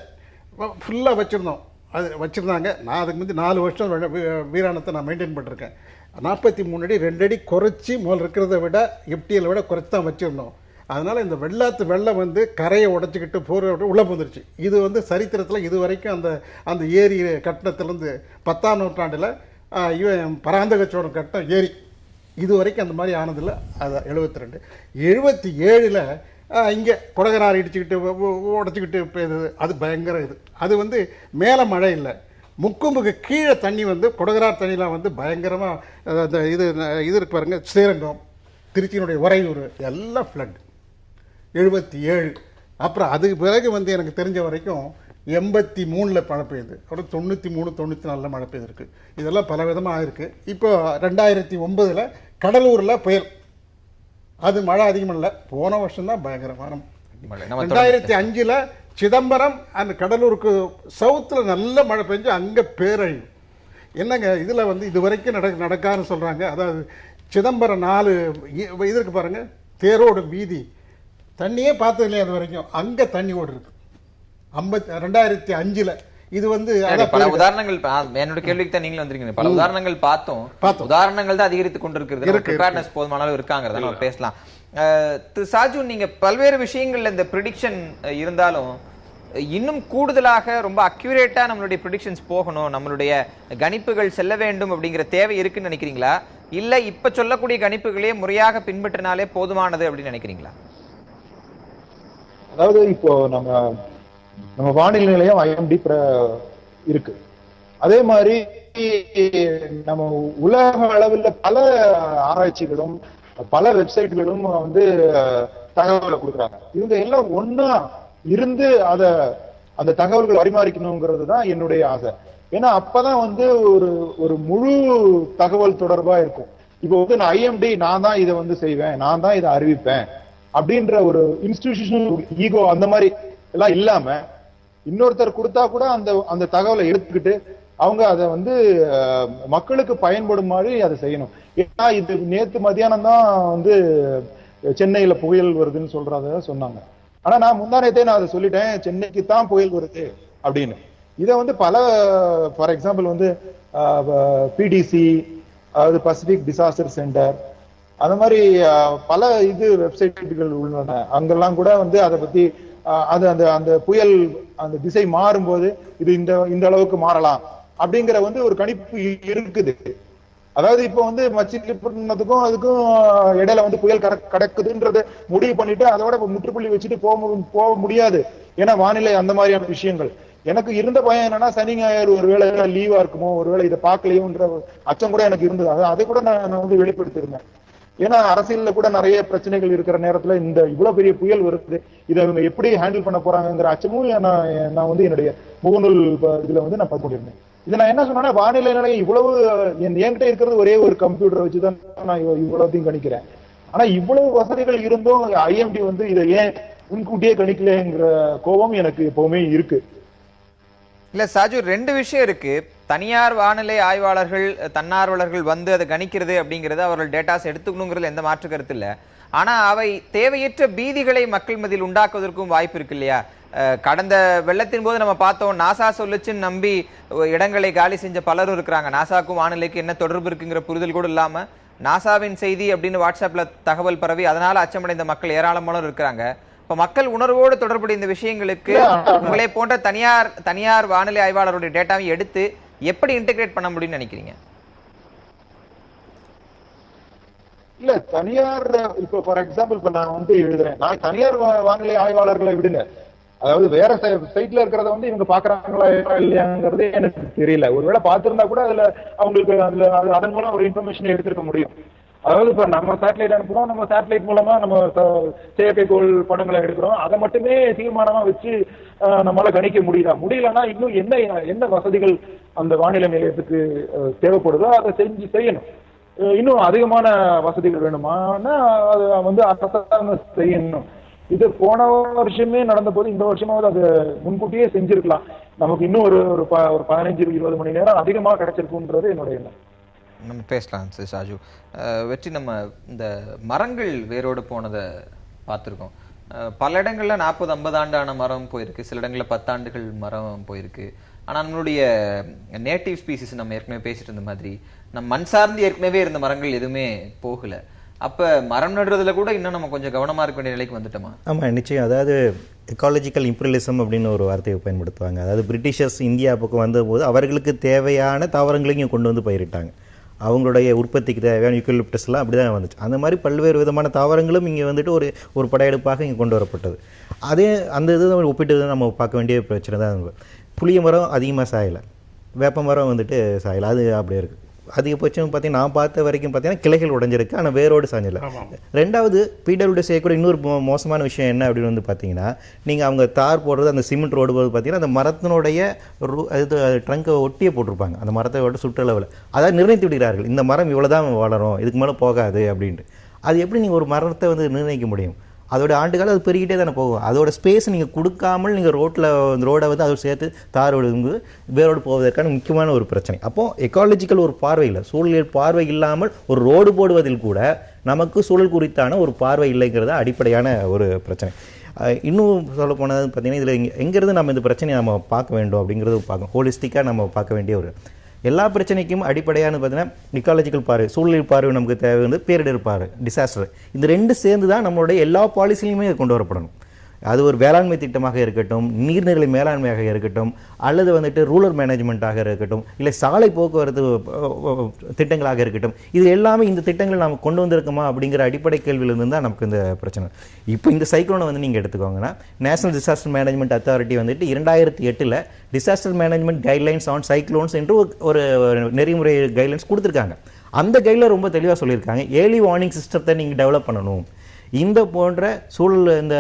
ஃபுல்லாக வச்சுருந்தோம். அது வச்சுருந்தாங்க. நான் அதுக்கு முந்தி 4 வருஷம் வீராணத்தை நான் மெயின்டைன் பண்ணிருக்கேன். 43 அடி 2 அடி குறைச்சி முதல் இருக்கிறத விட எப்டிஎல் விட குறைச்சி தான் வச்சுருந்தோம். அதனால் இந்த வெள்ளாத்து வெள்ளம் வந்து கரையை உடச்சிக்கிட்டு போகிற உள்ளே போந்துருச்சு. இது வந்து சரித்திரத்தில் இது வரைக்கும் அந்த ஏரி கட்டணத்துலேருந்து 10ஆம் நூற்றாண்டில் இவன் பராந்தகச்சோட கட்டம் ஏரி இது வரைக்கும் அந்த மாதிரி ஆனதில்லை. அது 72. 77ல் இங்கே கொடகனார் இடிச்சுக்கிட்டு உடச்சிக்கிட்டு போயிடுது. அது பயங்கர இது. அது வந்து மேலே மழை இல்லை, முக்கும்புக்கு கீழே தண்ணி வந்து கொடகனார் தண்ணிலாம் வந்து பயங்கரமாக அந்த இது இருக்கு பாருங்க, ஸ்ரீரங்கம், திருச்சியினுடைய உறையூர் எல்லாம் ஃப்ளட் 77. அப்புறம் அதுக்கு பிறகு வந்து எனக்கு தெரிஞ்ச வரைக்கும் 83 மழை பெய்யுது, அப்புறம் 93 94 மழை பெய்திருக்கு. இதெல்லாம் பல விதமாக ஆயிருக்கு. இப்போ 2009 கடலூரில் புயல், அது மழை அதிகம் இல்லை, போன வருஷம் தான் பயங்கரமான. 2005 சிதம்பரம் அந்த கடலூருக்கு சவுத்தில் நல்ல மழை பெஞ்சு அங்கே பேரழிவு. என்னங்க இதில் இது வரைக்கும் நடக்காதுன்னு சொல்கிறாங்க. அதாவது சிதம்பரம் 4 இதற்கு பாருங்கள், தேரோடு வீதி தண்ணியே பார்த்தது இல்லையா அது வரைக்கும், அங்கே தண்ணி ஓடு இருக்கு 2005. இது பல உதாரணங்கள், என்னோட கேள்விக்கு தான் நீங்களும் வந்திருக்கீங்க. பல உதாரணங்கள் பார்த்தோம், உதாரணங்கள் தான் அதிகரித்துக் கொண்டிருக்கிறது. ப்ரிப்பேர்னஸ் போதுமான அளவு இருக்காங்கிறத நம்ம பேசலாம். சாஜு, நீங்க பல்வேறு விஷயங்கள்ல இந்த ப்ரிடிக்ஷன் இருந்தாலும் இன்னும் கூடுதலாக ரொம்ப அக்யூரேட்டா நம்மளுடைய ப்ரிடிக்ஷன்ஸ் போகணும், நம்மளுடைய கணிப்புகள் செல்ல வேண்டும் அப்படிங்கிற தேவை இருக்குன்னு நினைக்கிறீங்களா, இல்ல இப்ப சொல்லக்கூடிய கணிப்புகளே முறையாக பின்பற்றினாலே போதுமானது அப்படின்னு நினைக்கிறீங்களா? அதாவது இப்போ நம்ம வானிலை நிலையம் IMD இருக்கு. அதே மாதிரி நம்ம உலக அளவில் பல ஆராய்ச்சிகளும் பல வெப்சைட்களும் தகவலை கொடுக்குறாங்க. இவங்க எல்லாம் ஒன்னா இருந்து அந்த தகவல்கள் பரிமாறிக்கணுங்கிறது தான் என்னுடைய ஆசை. ஏன்னா அப்பதான் ஒரு முழு தகவல் தொடர்பா இருக்கும். இப்போ நான் IMD நான் தான் இதை செய்வேன், நான் தான் இதை அறிவிப்பேன் அப்படின்ற ஒரு இன்ஸ்டிடியூஷனல் ஈகோ அந்த மாதிரி எல்லாம் இல்லாம இன்னொருத்தர் கொடுத்தா கூட அந்த தகவலை எடுத்துக்கிட்டு அவங்க அதை மக்களுக்கு பயன்படும் மாதிரி அதை செய்யணும். ஏன்னா இது நேத்து மத்தியானம் தான் சென்னையில புயல் வருதுன்னு சொல்றத சொன்னாங்க. ஆனா நான் முந்தானத்தே நான் அதை சொல்லிட்டேன், சென்னைக்கு தான் புயல் வருது அப்படின்னு. இதை பல ஃபார் எக்ஸாம்பிள் PDC, அதாவது பசிபிக் டிசாஸ்டர் சென்டர், அந்த மாதிரி பல வெப்சைட்டுகள் உள்ளன. அங்கெல்லாம் கூட அதை பத்தி அந்த புயல் அந்த திசை மாறும்போது இது இந்த அளவுக்கு மாறலாம் அப்படிங்கிற ஒரு கணிப்பு இருக்குது. அதாவது இப்போ மச்சிலிப்பட்டினத்துக்கும் அதுக்கும் இடையில புயல் கடக்குதுன்றது முடிவு பண்ணிட்டு அதோட முற்றுப்புள்ளி வச்சுட்டு போக முடியாது. ஏன்னா வானிலை அந்த மாதிரியான விஷயங்கள். எனக்கு இருந்த பயம் என்னன்னா, சனி ஞாயிறு ஒருவேளை லீவா இருக்குமோ, ஒருவேளை இதை பார்க்கலையோன்ற அச்சம் கூட எனக்கு இருந்தது. அதை கூட நான் வெளிப்படுத்திருந்தேன். ஏன்னா அரசியல்ல கூட நிறைய பிரச்சனைகள் இருக்கிற நேரத்துல இவ்வளவு பெரிய புயல் வருது, இதை அவங்க எப்படி ஹேண்டில் பண்ண போறாங்கிற அச்சமும் நான் என்னுடைய முகநூல் இதுல நான் பார்த்து கொண்டிருந்தேன். இதை நான் என்ன சொன்னேன்னா, வானிலை நிலையம் இவ்வளவு என்கிட்ட இருக்கிறது ஒரே ஒரு கம்ப்யூட்டரை வச்சுதான் நான் இவ்வளவுத்தையும் கணிக்கிறேன். ஆனா இவ்வளவு வசதிகள் இருந்தும் IMD இதை ஏன் முன்கூட்டியே கணிக்கலங்கிற கோபம் எனக்கு எப்பவுமே இருக்கு. இல்ல சாஜு, 2 விஷயம் இருக்கு. தனியார் வானிலை ஆய்வாளர்கள் தன்னார்வலர்கள் அதை கணிக்கிறது அப்படிங்கிறது, அவர்கள் டேட்டாஸ் எடுத்துக்கணுங்கிறது எந்த மாற்று கருத்து இல்லை. ஆனா அவை தேவையற்ற பீதிகளை மக்கள் மத்தியில் உண்டாக்குவதற்கும் வாய்ப்பு இருக்கு இல்லையா? கடந்த வெள்ளத்தின் போது நம்ம பார்த்தோம், நாசா சொல்லுச்சுன்னு நம்பி இடங்களை காலி செஞ்ச பலரும் இருக்கிறாங்க. நாசாக்கும் வானிலைக்கு என்ன தொடர்பு இருக்குங்கிற புரிதல் கூட இல்லாம நாசாவின் செய்தி அப்படின்னு வாட்ஸ்அப்ல தகவல் பரவி அதனால அச்சமடைந்த மக்கள் ஏராளமானோர் இருக்கிறாங்க. இப்ப மக்கள் உணர்வோடு தொடர்புடைய இந்த விஷயங்களுக்கு உங்களை போன்ற தனியார் வானிலை ஆய்வாளருடைய டேட்டாவை எடுத்து எப்படி இன்டெகிரேட் பண்ண முடியும்னு நினைக்கிறீங்க? இல்ல தனியார், இப்ப ஃபார் எக்ஸாம்பிள் இப்ப நான் எழுதுறேன், நான் தனியார் வானிலை ஆய்வாளர்களை விடுங்க, அதாவது வேற சைட்ல இருக்கிறத இவங்க பாக்குறாங்களா இல்லையாங்கிறது எனக்கு தெரியல. ஒருவேளை பார்த்திருந்தா கூட அதுல அவங்களுக்கு அதன் மூலம் ஒரு இன்ஃபர்மேஷன் எடுத்திருக்க முடியும். அதாவது இப்ப நம்ம சேட்டலைட் அனுப்புறோம், நம்ம சேட்டலைட் மூலமா நம்ம செயற்கைக்கோள் படங்களை எடுக்கிறோம், அதை மட்டுமே தீர்மானமா வச்சு நம்மளால கணிக்க முடியலன்னா இன்னும் என்ன வசதிகள் அந்த வானிலை நிலையத்துக்கு தேவைப்படுதோ அதை செய்யணும். இன்னும் அதிகமான வசதிகள் வேணுமானா அதை அரசாங்கம் செய்யணும். இது போன வருஷமே நடந்த போது இந்த வருஷமாவது அது முன்கூட்டியே செஞ்சிருக்கலாம். நமக்கு இன்னும் ஒரு 15-20 மணி நேரம் அதிகமா கிடைச்சிருக்குன்றது என்னுடைய எண்ணம். நம்ம பேசலாம் சாஜு. வெற்றி, நம்ம இந்த மரங்கள் வேரோடு போனதை பார்த்துருக்கோம். பல இடங்கள்ல 40-50 ஆண்டான மரம் போயிருக்கு, சில இடங்களில் 10 ஆண்டுகள் மரம் போயிருக்கு. ஆனால் நம்மளுடைய நேட்டிவ் ஸ்பீசிஸ் நம்ம ஏற்கனவே பேசிட்டு இருந்த மாதிரி நம்ம மண் சார்ந்து ஏற்கனவே இருந்த மரங்கள் எதுவுமே போகல. அப்ப மரம் நடுறதுல கூட இன்னும் நம்ம கொஞ்சம் கவனமா இருக்க வேண்டிய நிலைக்கு வந்துட்டோமா? ஆமா, நிச்சயம். அதாவது எக்காலஜிக்கல் இம்பீரியலிசம் அப்படின்னு ஒரு வார்த்தையை பயன்படுத்துவாங்க. அதாவது பிரிட்டிஷர்ஸ் இந்தியா பக்கம் வந்தபோது அவர்களுக்கு தேவையான தாவரங்களையும் கொண்டு வந்து பயிரிட்டாங்க. அவங்களுடைய உற்பத்திக்கு தேவையான யூக்கலிப்டஸ்லாம் அப்படி தான் வந்துச்சு. அந்த மாதிரி பல்வேறு விதமான தாவரங்களும் இங்கே வந்துட்டு ஒரு படையெடுப்பாக இங்கே கொண்டு வரப்பட்டது. அந்த இது ஒப்பிட்டு நம்ம பார்க்க வேண்டிய பிரச்சனை தான். புளிய மரம் அதிகமாக சாயலை, வேப்ப மரம் வந்துட்டு சாயலை, அது அப்படியே இருக்குது. அதிகபட்சம் பார்த்தீங்கன்னா நான் பார்த்த வரைக்கும் பார்த்தீங்கன்னா கிளைகள் உடைஞ்சிருக்கு, ஆனால் வேரோடு சாஞ்சல. ரெண்டாவது பிடபிள்யூடி செய்யக்கூடிய இன்னொரு மோசமான விஷயம் என்ன அப்படின்னு வந்து பார்த்தீங்கன்னா, நீங்கள் அவங்க தார் போடுறது அந்த சிமெண்ட் ரோடு போது பார்த்தீங்கன்னா அந்த மரத்தினுடைய ட்ரங்கை ஒட்டியே போட்டிருப்பாங்க, அந்த மரத்தை விட சுற்றளவில் அதாவது நிர்ணயித்து விடுகிறார்கள், இந்த மரம் இவ்வளோதான் வளரும், இதுக்கு மேலே போகாது அப்படின்ட்டு. அது எப்படி நீங்கள் ஒரு மரத்தை வந்து நிர்ணயிக்க முடியும்? அதோட ஆண்டுகாலம் அது பெருகிட்டே தானே போகும். அதோட ஸ்பேஸ் நீங்கள் கொடுக்காமல் நீங்கள் ரோடை வந்து அதோட சேர்த்து தார் விழுந்து வேரோடு போவதற்கான முக்கியமான ஒரு பிரச்சனை. அப்போது எக்காலஜிக்கல் ஒரு பார்வை இல்லை, சூழலியல் பார்வை இல்லாமல் ஒரு ரோடு போடுவதில் கூட நமக்கு சூழல் குறித்தான ஒரு பார்வை இல்லைங்கிறது அடிப்படையான ஒரு பிரச்சனை. இன்னும் சொல்ல போனது பார்த்தீங்கன்னா இதில் எங்கேருந்து நம்ம இந்த பிரச்சனையை நம்ம பார்க்க வேண்டும் அப்படிங்கிறது பார்க்கணும். ஹோலிஸ்டிக்காக நம்ம பார்க்க வேண்டிய ஒரு எல்லா பிரச்சனைக்கும் அடிப்படையான பார்த்தீங்கன்னா இக்காலஜிக்கல் பார்வை, சூழலியல் பார்வை நமக்கு தேவை வந்து பேரிடர் பார்வை, டிசாஸ்டர். இந்த ரெண்டு சேர்ந்து தான் நம்மளுடைய எல்லா பாலிசிலையுமே கொண்டு வரப்படணும். அது ஒரு வேளாண்மை திட்டமாக இருக்கட்டும், நீர்நிலை மேலாண்மையாக இருக்கட்டும், அல்லது வந்துட்டு ரூரல் மேனேஜ்மெண்ட்டாக இருக்கட்டும், இல்லை சாலை போக்குவரத்து திட்டங்களாக இருக்கட்டும், இது எல்லாமே இந்த திட்டங்களை நாம் கொண்டு வந்திருக்கோமா அப்படிங்கிற அடிப்படை கேள்வியிலிருந்து தான் நமக்கு இந்த பிரச்சனை. இப்போ இந்த சைக்ளோனை வந்து நீங்கள் எடுத்துக்கோங்கன்னா, நேஷனல் டிசாஸ்டர் மேனேஜ்மெண்ட் அத்தாரிட்டி வந்துட்டு 2008 disaster management guidelines on cyclones என்று ஒரு நெறிமுறை கைட்லைன்ஸ் கொடுத்துருக்காங்க. அந்த கைடில் ரொம்ப தெளிவாக சொல்லியிருக்காங்க, ஏர்லி வார்னிங் சிஸ்டத்தை நீங்கள் டெவலப் பண்ணணும். இந்த போன்ற சூழல் இந்த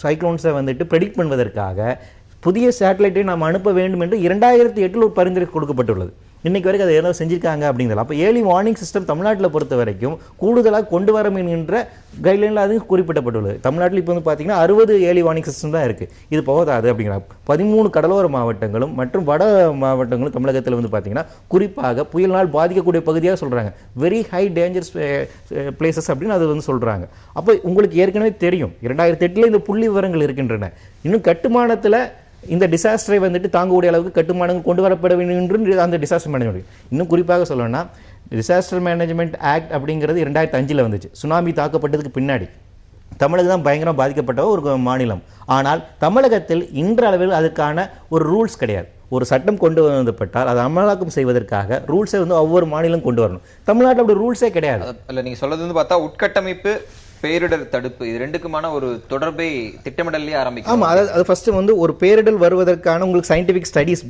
சைக்ளோன்ஸை வந்துட்டு ப்ரெடிக்ட் பண்ணுவதற்காக புதிய சேட்டலைட்டை நாம் அனுப்ப வேண்டும் என்று 2008 ஒரு பரிந்துரை கொடுக்கப்பட்டுள்ளது. இன்னைக்கு வரைக்கும் அதை ஏதாவது செஞ்சிருக்காங்க அப்படிங்கிறது. அப்போ ஏர்லி வார்னிங் சிஸ்டம் தமிழ்நாட்டில் பொறுத்த வரைக்கும் கூடுதலாக கொண்டு வர என்கின்ற கைட்லைனில் அது குறிப்பிடப்பட்டுள்ளது. தமிழ்நாட்டில் இப்போ வந்து பார்த்தீங்கன்னா 60 ஏர்லி வார்னிங் சிஸ்டம் தான் இருக்குது. இது போதாது அப்படிங்கிறாங்க. 13 கடலோர மாவட்டங்களும் மற்றும் வட மாவட்டங்களும் தமிழகத்தில் வந்து பார்த்தீங்கன்னா குறிப்பாக புயலினால் பாதிக்கக்கூடிய பகுதியாக சொல்கிறாங்க. வெரி ஹை டேஞ்சர்ஸ் பிளேசஸ் அப்படின்னு அது வந்து சொல்கிறாங்க. அப்போ உங்களுக்கு ஏற்கனவே தெரியும் 2008 இந்த புள்ளி விவரங்கள் இருக்கின்றன. இன்னும் கட்டுமானத்தில் இந்த டிசாஸ்டரை வந்துட்டு தாங்கக்கூடிய அளவுக்கு கட்டுமானங்கள் கொண்டு வரப்பட வேண்டும் என்று அந்த டிசாஸ்டர் மேனேஜ்மெண்ட். இன்னும் குறிப்பாக சொல்லணும்னா டிசாஸ்டர் மேனேஜ்மெண்ட் ஆக்ட் அப்படிங்கிறது 2005 வந்துச்சு. சுனாமி தாக்கப்பட்டதுக்கு பின்னாடி தமிழகம் தான் பயங்கரம் பாதிக்கப்பட்ட ஒரு மாநிலம். ஆனால் தமிழகத்தில் இன்றளவில் அதுக்கான ஒரு ரூல்ஸ் கிடையாது. ஒரு சட்டம் கொண்டு வந்தப்பட்டால் அதை அமலாக்கம் செய்வதற்காக ரூல்ஸை வந்து ஒவ்வொரு மாநிலம் கொண்டு வரணும். தமிழ்நாட்டில் அப்படி ரூல்ஸே கிடையாது. இல்லை, நீங்கள் சொல்றது வந்து பார்த்தா உட்கட்டமைப்பு பேரிடர் தடுப்பு இது ரெண்டுக்குமான ஒரு தொடர்பை திட்டமிடலே ஆரம்பிக்கும். ஆமாம், அது ஃபர்ஸ்ட் வந்து ஒரு பேரிடர் வருவதற்கான உங்களுக்கு சயின்டிஃபிக் ஸ்டடீஸ்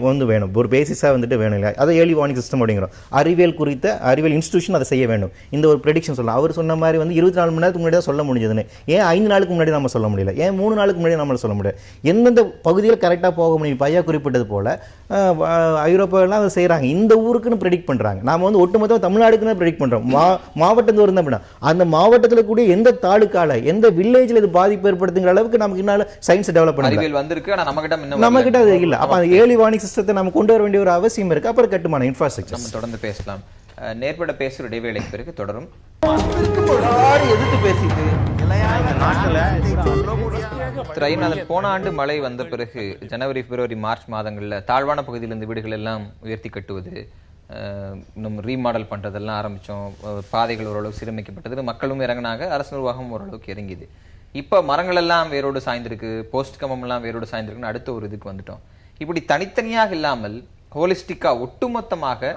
வந்து வேணும், ஒரு பேசிஸாக வந்துட்டு வேணும் இல்லை. அதை ஏர்லி வார்னிங் சிஸ்டம் அப்படிங்கிறோம். அறிவியல் இன்ஸ்டிடியூஷன் அதை செய்ய வேண்டும். இந்த ஒரு ப்ரெடிக்ஷன் சொல்லலாம். அவர் சொன்ன மாதிரி வந்து 24 மணி நேரத்துக்கு முன்னாடி தான் சொல்ல முடிஞ்சதுன்னு. ஏன் 5 நாளுக்கு முன்னாடி நம்ம சொல்ல முடியல? ஏன் 3 நாளுக்கு முன்னாடி நம்மளால சொல்ல முடியாது? எந்தெந்த பகுதியில் கரெக்டாக போக முடியும்? பையா குறிப்பிட்டது போல ஐரோப்பாவெல்லாம் அதை செய்கிறாங்க. இந்த ஊருக்குன்னு ப்ரெடிக்ட் பண்ணுறாங்க. நாம் வந்து ஒட்டுமொத்தமாக தமிழ்நாடுக்குன்னு ப்ரெடிக்ட் பண்ணுறோம். மாவட்டத்தில் இருந்தால் அப்படின்னா அந்த மாவட்டத்தில் கூட எந்த தாலுக்கால எந்த வில்லேஜ்ல இது பாதிப்பு ஏற்படுத்துங்கிற அளவுக்கு நமக்கு இன்னும் சயின்ஸ் டெவலப் பண்ண அறிவியல் வந்திருக்கு. ஆனா நம்ம கிட்ட அது இல்ல. அப்ப அந்த ஏர்லி வார்னிங் சிஸ்டத்தை நம்ம கொண்டு வர வேண்டிய ஒரு அவசியம் இருக்கு. அப்புறம் கட்டுமான இன்ஃப்ராஸ்ட்ரக்சர் நம்ம தொடர்ந்து பேசலாம். நேர்பட பேசுற இடைவேளைக்கு பிறகு தொடரும். எதிர்த்து பேசிட்டு போன ஆண்டு மழை வந்த பிறகு ஜனவரி, பிப்ரவரி, மார்ச் மாதங்கள்ல தாழ்வான பகுதியிலிருந்து வீடுகள் எல்லாம் உயர்த்தி கட்டுவது, நம்ம ரீமாடல் பண்ணுறதெல்லாம் ஆரம்பித்தோம். பாதைகள் ஓரளவுக்கு சீரமைக்கப்பட்டது, மக்களும் இறங்கினாங்க, அரசு நிர்வாகம் ஓரளவுக்கு இறங்கிது. இப்போ மரங்கள் எல்லாம் வேரோடு சாய்ந்திருக்கு, போஸ்ட் கம்பம் எல்லாம் வேரோடு சாய்ந்திருக்குன்னு அடுத்த ஒரு இதுக்கு வந்துட்டோம். இப்படி தனித்தனியாக இல்லாமல் ஹோலிஸ்டிக்கா ஒட்டுமொத்தமாக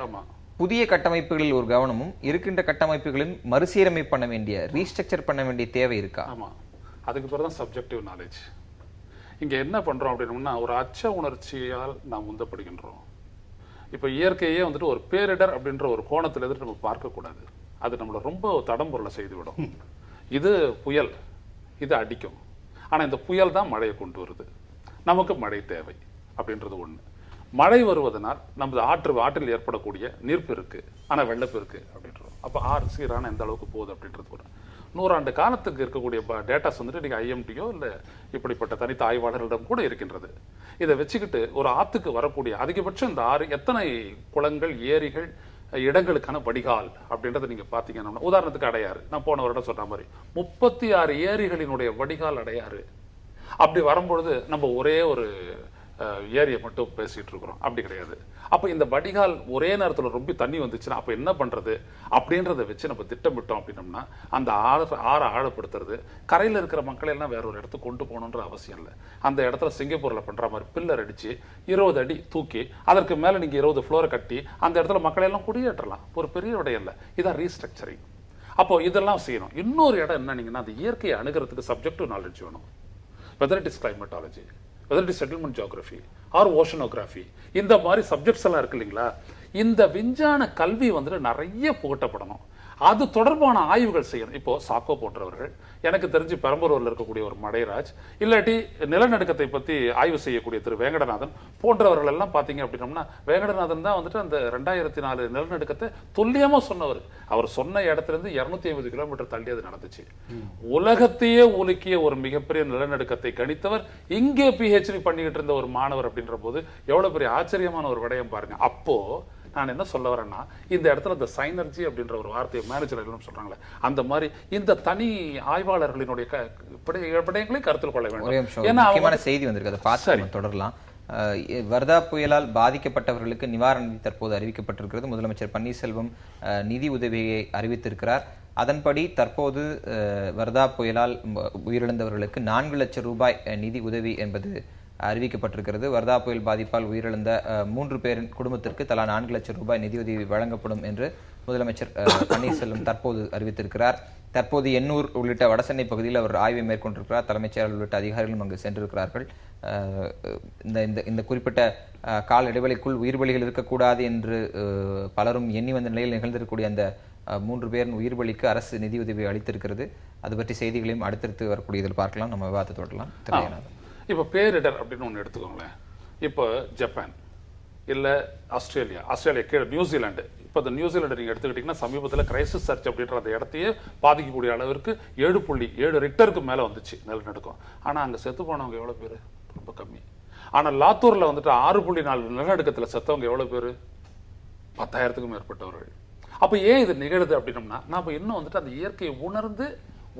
புதிய கட்டமைப்புகளில் ஒரு கவனமும் இருக்கின்ற கட்டமைப்புகளின் மறுசீரமை பண்ண வேண்டிய, ரீஸ்ட்ரக்சர் பண்ண வேண்டிய தேவை இருக்கா? ஆமாம், அதுக்கு பிறகு தான் சப்ஜெக்டிவ் நாலேஜ். இங்கே என்ன பண்ணுறோம் அப்படின்னா, ஒரு அச்ச உணர்ச்சியால் நாம் உந்தப்படுகின்றோம். இப்போ இயற்கையே வந்துட்டு ஒரு பேரிடர் அப்படின்ற ஒரு கோணத்தில் எதிர்த்து நம்ம பார்க்கக்கூடாது. அது நம்மளை ரொம்ப தடம்பொருளை செய்துவிடும். இது புயல், இது அடிக்கும். ஆனால் இந்த புயல் தான் மழையை கொண்டு வருது. நமக்கு மழை தேவை அப்படின்றது ஒன்று. மழை வருவதனால் நமது ஆற்றில் ஏற்படக்கூடிய நீர்ப்பெருக்கு, ஆனால் வெள்ளப்பெருக்கு அப்படின்றோம். அப்போ ஆறு சீரான எந்த அளவுக்கு போகுது அப்படின்றது ஒரு 100 ஆண்டு காலத்துக்கு இருக்கக்கூடிய டேட்டாஸ் வந்துட்டு நீங்கள் ஐஎம்டியோ இல்லை இப்படிப்பட்ட தனித்த ஆய்வாளர்களிடம் கூட இருக்கின்றது. இதை வச்சுக்கிட்டு ஒரு ஆற்றுக்கு வரக்கூடிய அதிகபட்சம் இந்த ஆறு எத்தனை குளங்கள், ஏரிகள், இடங்களுக்கான வடிகால் அப்படின்றத நீங்க பாத்தீங்கன்னா, உதாரணத்துக்கு அடையாறு, நான் போன வருடம் சொன்ன மாதிரி 36 ஏரிகளினுடைய வடிகால் அடையாறு. அப்படி வரும்பொழுது நம்ம ஒரே ஒரு ஏரியை மட்டும் பேசிட்டு இருக்கிறோம், அப்படி கிடையாது. அப்ப இந்த வடிகால் ஒரே நேரத்தில் ரொம்ப தண்ணி வந்துச்சுன்னா அப்ப என்ன பண்றது அப்படின்றத வச்சு நம்ம திட்டமிட்டோம் அப்படின்னம்னா, அந்த ஆறை ஆழப்படுத்துறது, கரையில் இருக்கிற மக்களை எல்லாம் வேற ஒரு இடத்துக்கு கொண்டு போகணுன்ற அவசியம் இல்லை. அந்த இடத்துல சிங்கப்பூர்ல பண்ற மாதிரி பில்லர் அடிச்சு 20 அடி தூக்கி அதற்கு மேல நீங்க 20 ஃப்ளோரை கட்டி அந்த இடத்துல மக்களை எல்லாம் குடியேற்றலாம். ஒரு பெரிய விடயம் இல்லை, இதான் ரீஸ்ட்ரக்சரிங். அப்போ இதெல்லாம் செய்யணும். இன்னொரு இடம் என்னன்னீங்கன்னா, அந்த இயற்கையை அணுகிறதுக்கு சப்ஜெக்டிவ் நாலேஜ் வேணும். Whether it is climatology, whether it is settlement geography or oceanography, இந்த மாதிரி சப்ஜெக்ட்ஸ் எல்லாம் இருக்கு இல்லைங்களா, இந்த விஞ்ஞான கல்வி வந்துட்டு நிறைய புகட்டப்படணும். அது தொடர்பான ஆய்வுகள் செய்யணும். இப்போ சாக்கோ போன்றவர்கள், எனக்கு தெரிஞ்சு பெரம்பலூர்ல இருக்கக்கூடிய ஒரு மடைராஜ், இல்லாட்டி நிலநடுக்கத்தை பத்தி ஆய்வு செய்யக்கூடிய திரு வேங்கடநாதன் போன்றவர்கள் எல்லாம் பாத்தீங்க அப்படின்னோம்னா, வேங்கடநாதன் தான் வந்துட்டு அந்த 2004 நிலநடுக்கத்தை துல்லியமா சொன்னவர். அவர் சொன்ன இடத்துல இருந்து 250 கிலோமீட்டர் தள்ளி அது நடந்துச்சு. உலகத்தையே உலுக்கிய ஒரு மிகப்பெரிய நிலநடுக்கத்தை கணித்தவர் இங்கே PhD பண்ணிக்கிட்டு இருந்த ஒரு மாணவர் அப்படின்ற போது எவ்வளவு பெரிய ஆச்சரியமான ஒரு விடயம் பாருங்க. அப்போ நான் என்ன சொல்ல வரேன்னா, இந்த இடத்துல இந்த சைனர்ஜி அப்படின்ற ஒரு வார்த்தையை மேனேஜர் சொல்றாங்களே, அந்த மாதிரி இந்த தனி ஆய்வாளர்களினுடைய விடயங்களை கருத்தில் கொள்ள வேண்டும். ஏன்னா முக்கியமான செய்தி வந்திருக்கு, அதை பார்த்து தொடரலாம். வர்தா புயலால் பாதிக்கப்பட்டவர்களுக்கு நிவாரண நிதி தற்போது அறிவிக்கப்பட்டிருக்கிறது. முதலமைச்சர் பன்னீர்செல்வம் நிதி உதவியை அறிவித்திருக்கிறார். அதன்படி தற்போது வர்தா புயலால் உயிரிழந்தவர்களுக்கு 4 லட்சம் ரூபாய் நிதி உதவி என்பது அறிவிக்கப்பட்டிருக்கிறது. வர்தா புயல் பாதிப்பால் உயிரிழந்த 3 பேரின் குடும்பத்திற்கு தலா 4 லட்சம் ரூபாய் நிதியுதவி வழங்கப்படும் என்று முதலமைச்சர் பன்னீர்செல்வம் தற்போது அறிவித்திருக்கிறார். தற்போது எண்ணூர் உள்ளிட்ட வடசென்னை பகுதியில் அவர் ஆய்வை மேற்கொண்டிருக்கிறார். தலைமைச் செயலாளர் உள்ளிட்ட அதிகாரிகளும் அங்கு சென்றிருக்கிறார்கள். இந்த குறிப்பிட்ட கால இடைவெளிக்குள் உயிர்பலிகள் இருக்கக்கூடாது என்று பலரும் எண்ணி வந்த நிலையில் நிகழ்ந்திருக்கக்கூடிய அந்த 3 பேரின் உயிர்பலிக்கு அரசு நிதியுதவி அளித்திருக்கிறது. அது பற்றி செய்திகளையும் அடுத்தடுத்து வரக்கூடிய இதில் பார்க்கலாம். நம்ம விவாதத்தை தொடரலாம். இப்போ பேரிடர் அப்படின்னு ஒன்று எடுத்துக்கோங்களேன். இப்போ ஜப்பான் இல்லை ஆஸ்திரேலியா கீழே நியூசிலாண்டு, இப்போ இந்த நியூசிலாண்டு நீங்கள் எடுத்துக்கிட்டிங்கன்னா சமீபத்தில் கிரைசிஸ் சர்ச் அப்படின்ற அந்த இடத்தையே பாதிக்கக்கூடிய அளவிற்கு 7.7 ரிக்டருக்கு மேலே வந்துச்சு நிலநடுக்கம். ஆனால் அங்கே செத்து போனவங்க எவ்வளோ பேர்? ரொம்ப கம்மி. ஆனால் லாத்தூரில் வந்துட்டு 6.4 நிலநடுக்கத்தில் செத்தவங்க எவ்வளோ பேர்? 10,000க்கும் மேற்பட்டவர்கள். அப்போ ஏன் இது நிகழுது அப்படின்னோம்னா, நாம் இன்னும் வந்துட்டு அந்த இயற்கையை உணர்ந்து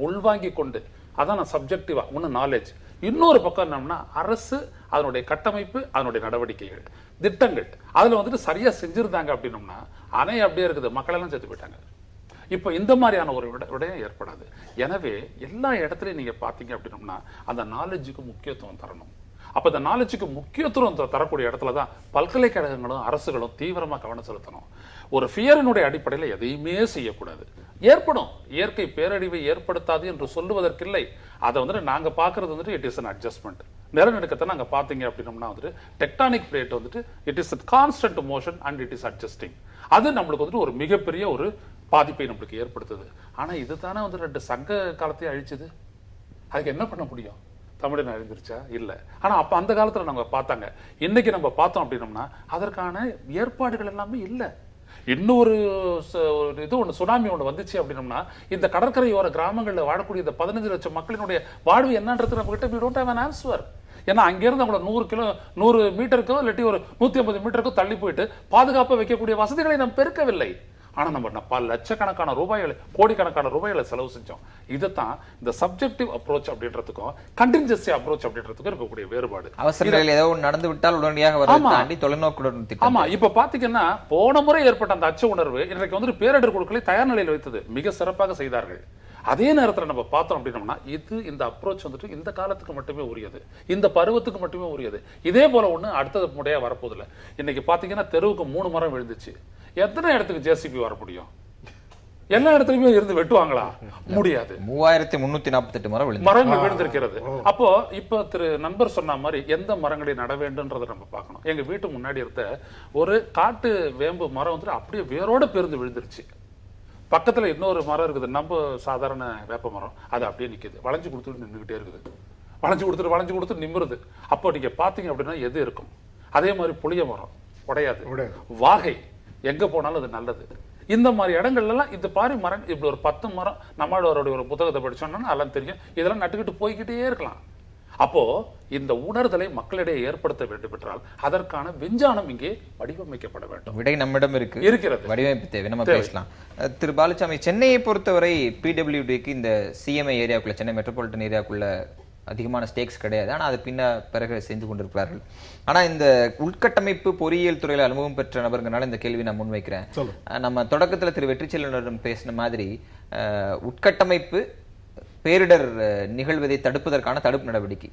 உள்வாங்கி கொண்டு, அதான் நான் சப்ஜெக்டிவா ஒன்று நாலேஜ். இன்னொரு பக்கம் என்னன்னா, அரசு அதனுடைய கட்டமைப்பு, அதனுடைய நடவடிக்கைகள், திட்டங்கள் அதுல வந்துட்டு சரியா செஞ்சிருந்தாங்க அப்படின்னோம்னா அணை அப்படியே இருக்குது, மக்கள் எல்லாம் செத்து போயிட்டாங்க. இப்ப இந்த மாதிரியான ஒரு விடயம் ஏற்படாது. எனவே எல்லா இடத்துலயும் நீங்க பாத்தீங்க அப்படின்னோம்னா அந்த நாலேஜுக்கு முக்கியத்துவம் தரணும். அப்ப இந்த நாலேஜுக்கு முக்கியத்துவம் தரக்கூடிய இடத்துலதான் பல்கலைக்கழகங்களும் அரசுகளும் தீவிரமா கவனம் செலுத்தணும். ஒரு ஃபியரினுடைய அடிப்படையில் எதையுமே செய்யக்கூடாது. ஏற்படும், இயற்கை பேரழிவை ஏற்படுத்தாது என்று சொல்லுவதற்கில்லை. அதை வந்துட்டு நாங்க பாக்குறது வந்துட்டு இட் இஸ் அன் அட்ஜஸ்ட்மெண்ட். நிலநடுக்கத்தை நாங்க பாத்தீங்க அப்படின்னோம்னா வந்துட்டு டெக்டானிக் பிளேட் வந்துட்டு it is constant motion and it is adjusting. அது நம்மளுக்கு வந்துட்டு ஒரு மிகப்பெரிய ஒரு பாதிப்பை நம்மளுக்கு ஏற்படுத்துது. ஆனா இதுதானே வந்து 2 சங்க காலத்தையே அழிச்சது. அதுக்கு என்ன பண்ண முடியும்? தமிழன் அழிஞ்சிருச்சா? இல்ல. ஆனா அப்ப அந்த காலத்துல நம்ம பார்த்தாங்க. இன்னைக்கு நம்ம பார்த்தோம் அப்படின்னோம்னா அதற்கான ஏற்பாடுகள் எல்லாமே இல்லை. இன்னொரு இது ஒன்று சுனாமி ஒன்று வந்துச்சு அப்படின்னோம்னா இந்த கடற்கரையோர கிராமங்களில் வாழக்கூடிய இந்த 15 லட்சம் மக்களினுடைய வாழ்வு என்னன்றது நம்ம கிட்ட we don't have an answer. ஏன்னா அங்கிருந்து அவங்கள 100 மீட்டருக்கோ இல்லாட்டி ஒரு 150 மீட்டருக்கோ தள்ளி போயிட்டு பாதுகாப்பாக வைக்கக்கூடிய வசதிகளை நாம் பெருக்கவில்லை. ஆனா நம்ம பல லட்சக்கணக்கான ரூபாய்களை, கோடிக்கணக்கான ரூபாய்களை செலவு செஞ்சோம். இதுதான் இந்த சப்ஜெக்டிவ் அப்ரோச் அப்படின்றதுக்கும் கண்டின்ஜென்சி அப்ரோச் அப்படின்றதுக்கும் இருக்கக்கூடிய வேறுபாடு. அவசர ஏதோ நடந்து விட்டால் உடனடியாக வரதாண்டி தொலைநோக்குடன். ஆமா, இப்ப பாத்தீங்கன்னா போன முறை ஏற்பட்ட அந்த அச்ச உணர்வு இன்றைக்கு வந்து பேரிடர் குழுக்களை தயார் நிலையில் வைத்தது மிக சிறப்பாக செய்தார்கள். அதே நேரத்தில் நம்ம பார்த்தோம் அப்படின்னோம்னா இந்த அப்ரோச் வந்துட்டு இந்த காலத்துக்கு மட்டுமே உரியது, இந்த பருவத்துக்கு மட்டுமே உரியது. இதே போல ஒண்ணு அடுத்தது முறையா வரப்போதில்லை. இன்னைக்கு பாத்தீங்கன்னா தெருவுக்கு 3 மரம் விழுந்துச்சு. எத்தனை இடத்துக்கு ஜேசிபி வர முடியும்? எல்லா இடத்துலயுமே இருந்து வெட்டுவாங்களா? முடியாது. 3348 மரங்கள் விழுந்திருக்கிறது. அப்போ இப்ப திரு நண்பர் சொன்ன மாதிரி எந்த மரங்களை நட வேண்டும்ன்றதை நம்ம பார்க்கணும். எங்க வீட்டு முன்னாடி இருந்த ஒரு காட்டு வேம்பு மரம் வந்துட்டு அப்படியே வேரோட பெருந்து விழுந்துருச்சு. பக்கத்துல இன்னொரு மரம் இருக்குது, நம்ம சாதாரண வேப்ப மரம், அது அப்படியே நிக்குது, வளைஞ்சு கொடுத்துட்டு நின்றுகிட்டே இருக்குது. வளைஞ்சு கொடுத்துட்டு நிம்முறது. அப்போ நீங்க பாத்தீங்க அப்படின்னா எது இருக்கும்? அதே மாதிரி புளிய மரம் உடையாது, வாகை எங்க போனாலும் அது நல்லது. இந்த மாதிரி இடங்கள்ல எல்லாம் இந்த பாரி மரம் இப்படி ஒரு 10 மரம் நம்மளோட ஒரு புத்தகத்தை படிச்சோம்னா எல்லாம் தெரியும். இதெல்லாம் நட்டுக்கிட்டு போய்கிட்டே இருக்கலாம். அப்போ இந்த உணர்தலை மக்களிடையே ஏற்படுத்த வேண்டும் என்றால் அதற்கான விஞ்ஞானம் இங்கே வடிவமைக்கப்பட வேண்டும். விடை நம்மிடம் இருக்கிறது, வடிவமைப்பு தேவை. நம்ம பேசலாம். திரு பாலுசாமி, சென்னையை பொறுத்தவரை பிடபிள்யூடிக்கு இந்த சிஎம்ஐ ஏரியாவுக்குள்ள, சென்னை மெட்ரோபாலிட்டன் ஏரியாவுக்குள்ள அதிகமான ஸ்டேக்ஸ் கிடையாது. ஆனால் அது பிறகு செஞ்சு கொண்டிருக்கிறார்கள். ஆனால் இந்த உள்கட்டமைப்பு பொறியியல் துறையில் அனுபவம் பெற்ற நபர்களால இந்த கேள்வி நான் முன்வைக்கிறேன். நம்ம தொடக்கத்தில் திரு வெற்றிச்செல்வனிடம் பேசின மாதிரி உட்கட்டமைப்பு பேரிடர் நிகழ்வதை தடுப்பதற்கான தடுப்பு நடவடிக்கை,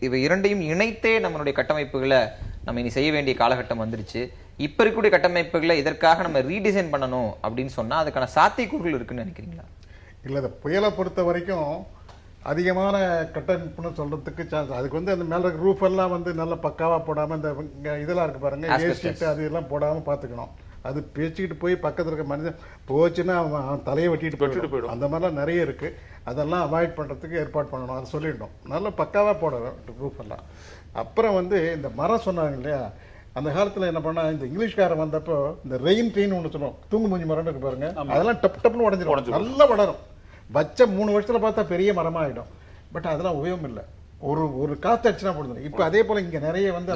இவை இரண்டையும் இணைத்தே நம்மளுடைய கட்டமைப்புகளை நம்ம இனி செய்ய வேண்டிய காலகட்டம் வந்துருச்சு. இப்ப இருக்கக்கூடிய கட்டமைப்புகளை இதற்காக நம்ம ரீடிசைன் பண்ணணும் அப்படின்னு சொன்னா அதுக்கான சாத்தியக்கூறுகள் இருக்குன்னு நினைக்கிறீங்களா? இல்லை, இந்த புயலை பொறுத்த வரைக்கும் அதிகமான கட்டமைப்புன்னு சொல்றதுக்கு சான்ஸ். அதுக்கு வந்து அந்த மேல ரூஃப் எல்லாம் வந்து நல்லா பக்காவா போடாம இந்த இதெல்லாம் இருக்கு பாருங்க, ஏசிட்டு அது எல்லாம் போடாம பாத்துக்கணும். அது பேச்சுக்கிட்டு போய் பக்கத்துல இருக்க மனிதன் போச்சுன்னா அவன் தலையை வெட்டிட்டு போயிடும். அந்த மாதிரிலாம் நிறைய இருக்கு. அதெல்லாம் அவாய்ட் பண்றதுக்கு ஏற்பாடு பண்ணணும். அதை சொல்லிடணும், நல்லா பக்காவா போடணும் ரூஃப் எல்லாம். அப்புறம் வந்து இந்த மரம் சொன்னாங்க இல்லையா, அந்த காலத்துல என்ன பண்ணா, இந்த இங்கிலீஷ்காரன் வந்தப்போ இந்த ரெயின் ட்ரீன்னு ஒன்று சொல்லுவோம், தூங்கு மூஞ்சி மரம் இருக்கு பாருங்க, அதெல்லாம் டப் டப்னு உடஞ்சிடும், நல்லா வளரும். வச்ச 3 வருஷத்துல பார்த்தா பெரிய மரமா ஆயிடும். பட் அதெல்லாம் உபயோகம் இல்லை, ஒரு காத்து அடிச்சுனா போடுது. இப்ப அதே போல இங்க நிறைய வந்து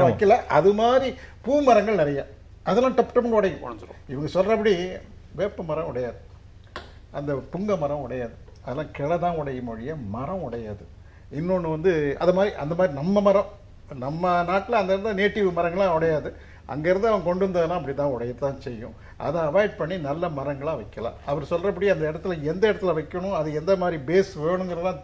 வைக்கல, அது மாதிரி பூ மரங்கள் நிறைய, அதெல்லாம் டப் டப்னு உடையும். இவங்க சொல்றபடி வேப்ப மரம் உடையாது, அந்த புங்க மரம் உடையாது, அதெல்லாம் கிளை தான் உடையும் மொழிய மரம் உடையாது. இன்னொன்று வந்து அது மாதிரி அந்த மாதிரி நம்ம மரம் நம்ம நாட்டில் அந்த இருந்தால் நேட்டிவ் மரங்களாம் உடையாது, அங்கேருந்து அவன் கொண்டு வந்ததெல்லாம் அப்படி தான் உடையத்தான் செய்யும். அதை அவாய்ட் பண்ணி நல்ல மரங்களாக வைக்கலாம். அவர் சொல்கிறபடி அந்த இடத்துல எந்த இடத்துல வைக்கணும், அது எந்த மாதிரி பேஸ் வேணுங்கிறதெல்லாம்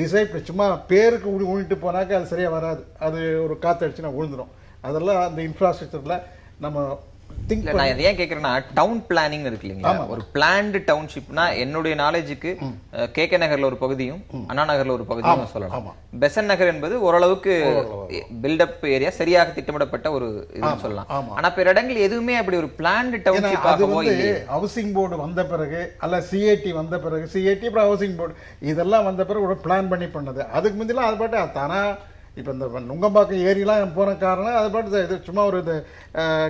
டிசைட். சும்மா பேருக்கு ஊழிட்டு போனாக்க அது சரியாக வராது, அது ஒரு காற்று அடிச்சுன்னா விழுந்துடும். அதெல்லாம் அந்த இன்ஃப்ராஸ்ட்ரக்சரில் நம்ம நான் எதை ஏன் கேக்குறேன்னா, டவுன் பிளானிங் இருக்கு இல்லைங்களா, ஒரு பிளான்டு டவுன்ஷிப்னா என்னுடைய நாலேஜுக்கு கேகே நகர்ல ஒரு பகுதியும் அண்ணா நகர்ல ஒரு பகுதியும் சொல்லலாம். பெசன் நகர் என்பது ஓரளவுக்கு பில்டப் ஏரியா, சரியாக திட்டமிடப்பட்ட ஒரு இதுன்னு சொல்லலாம். ஆனா பிற இடங்கள் எதுவுமே அப்படி ஒரு பிளான்டு டவுன்ஷிப்பாகவோ இல்லை. ஹவுசிங் போர்டு வந்த பிறகு அல்ல சிஐடி வந்த பிறகு, சிஐடி அப்புறம் ஹவுசிங் போர்டு இதெல்லாம் வந்த பிறகு ஒரு பிளான் பண்ணி பண்ணது. அதுக்கு முந்திலாம் அது பாட்டு தானா. இப்போ இந்த நுங்கம்பாக்கம் ஏரிலாம் போன காரணம் அது பாட்டு இது சும்மா ஒரு இது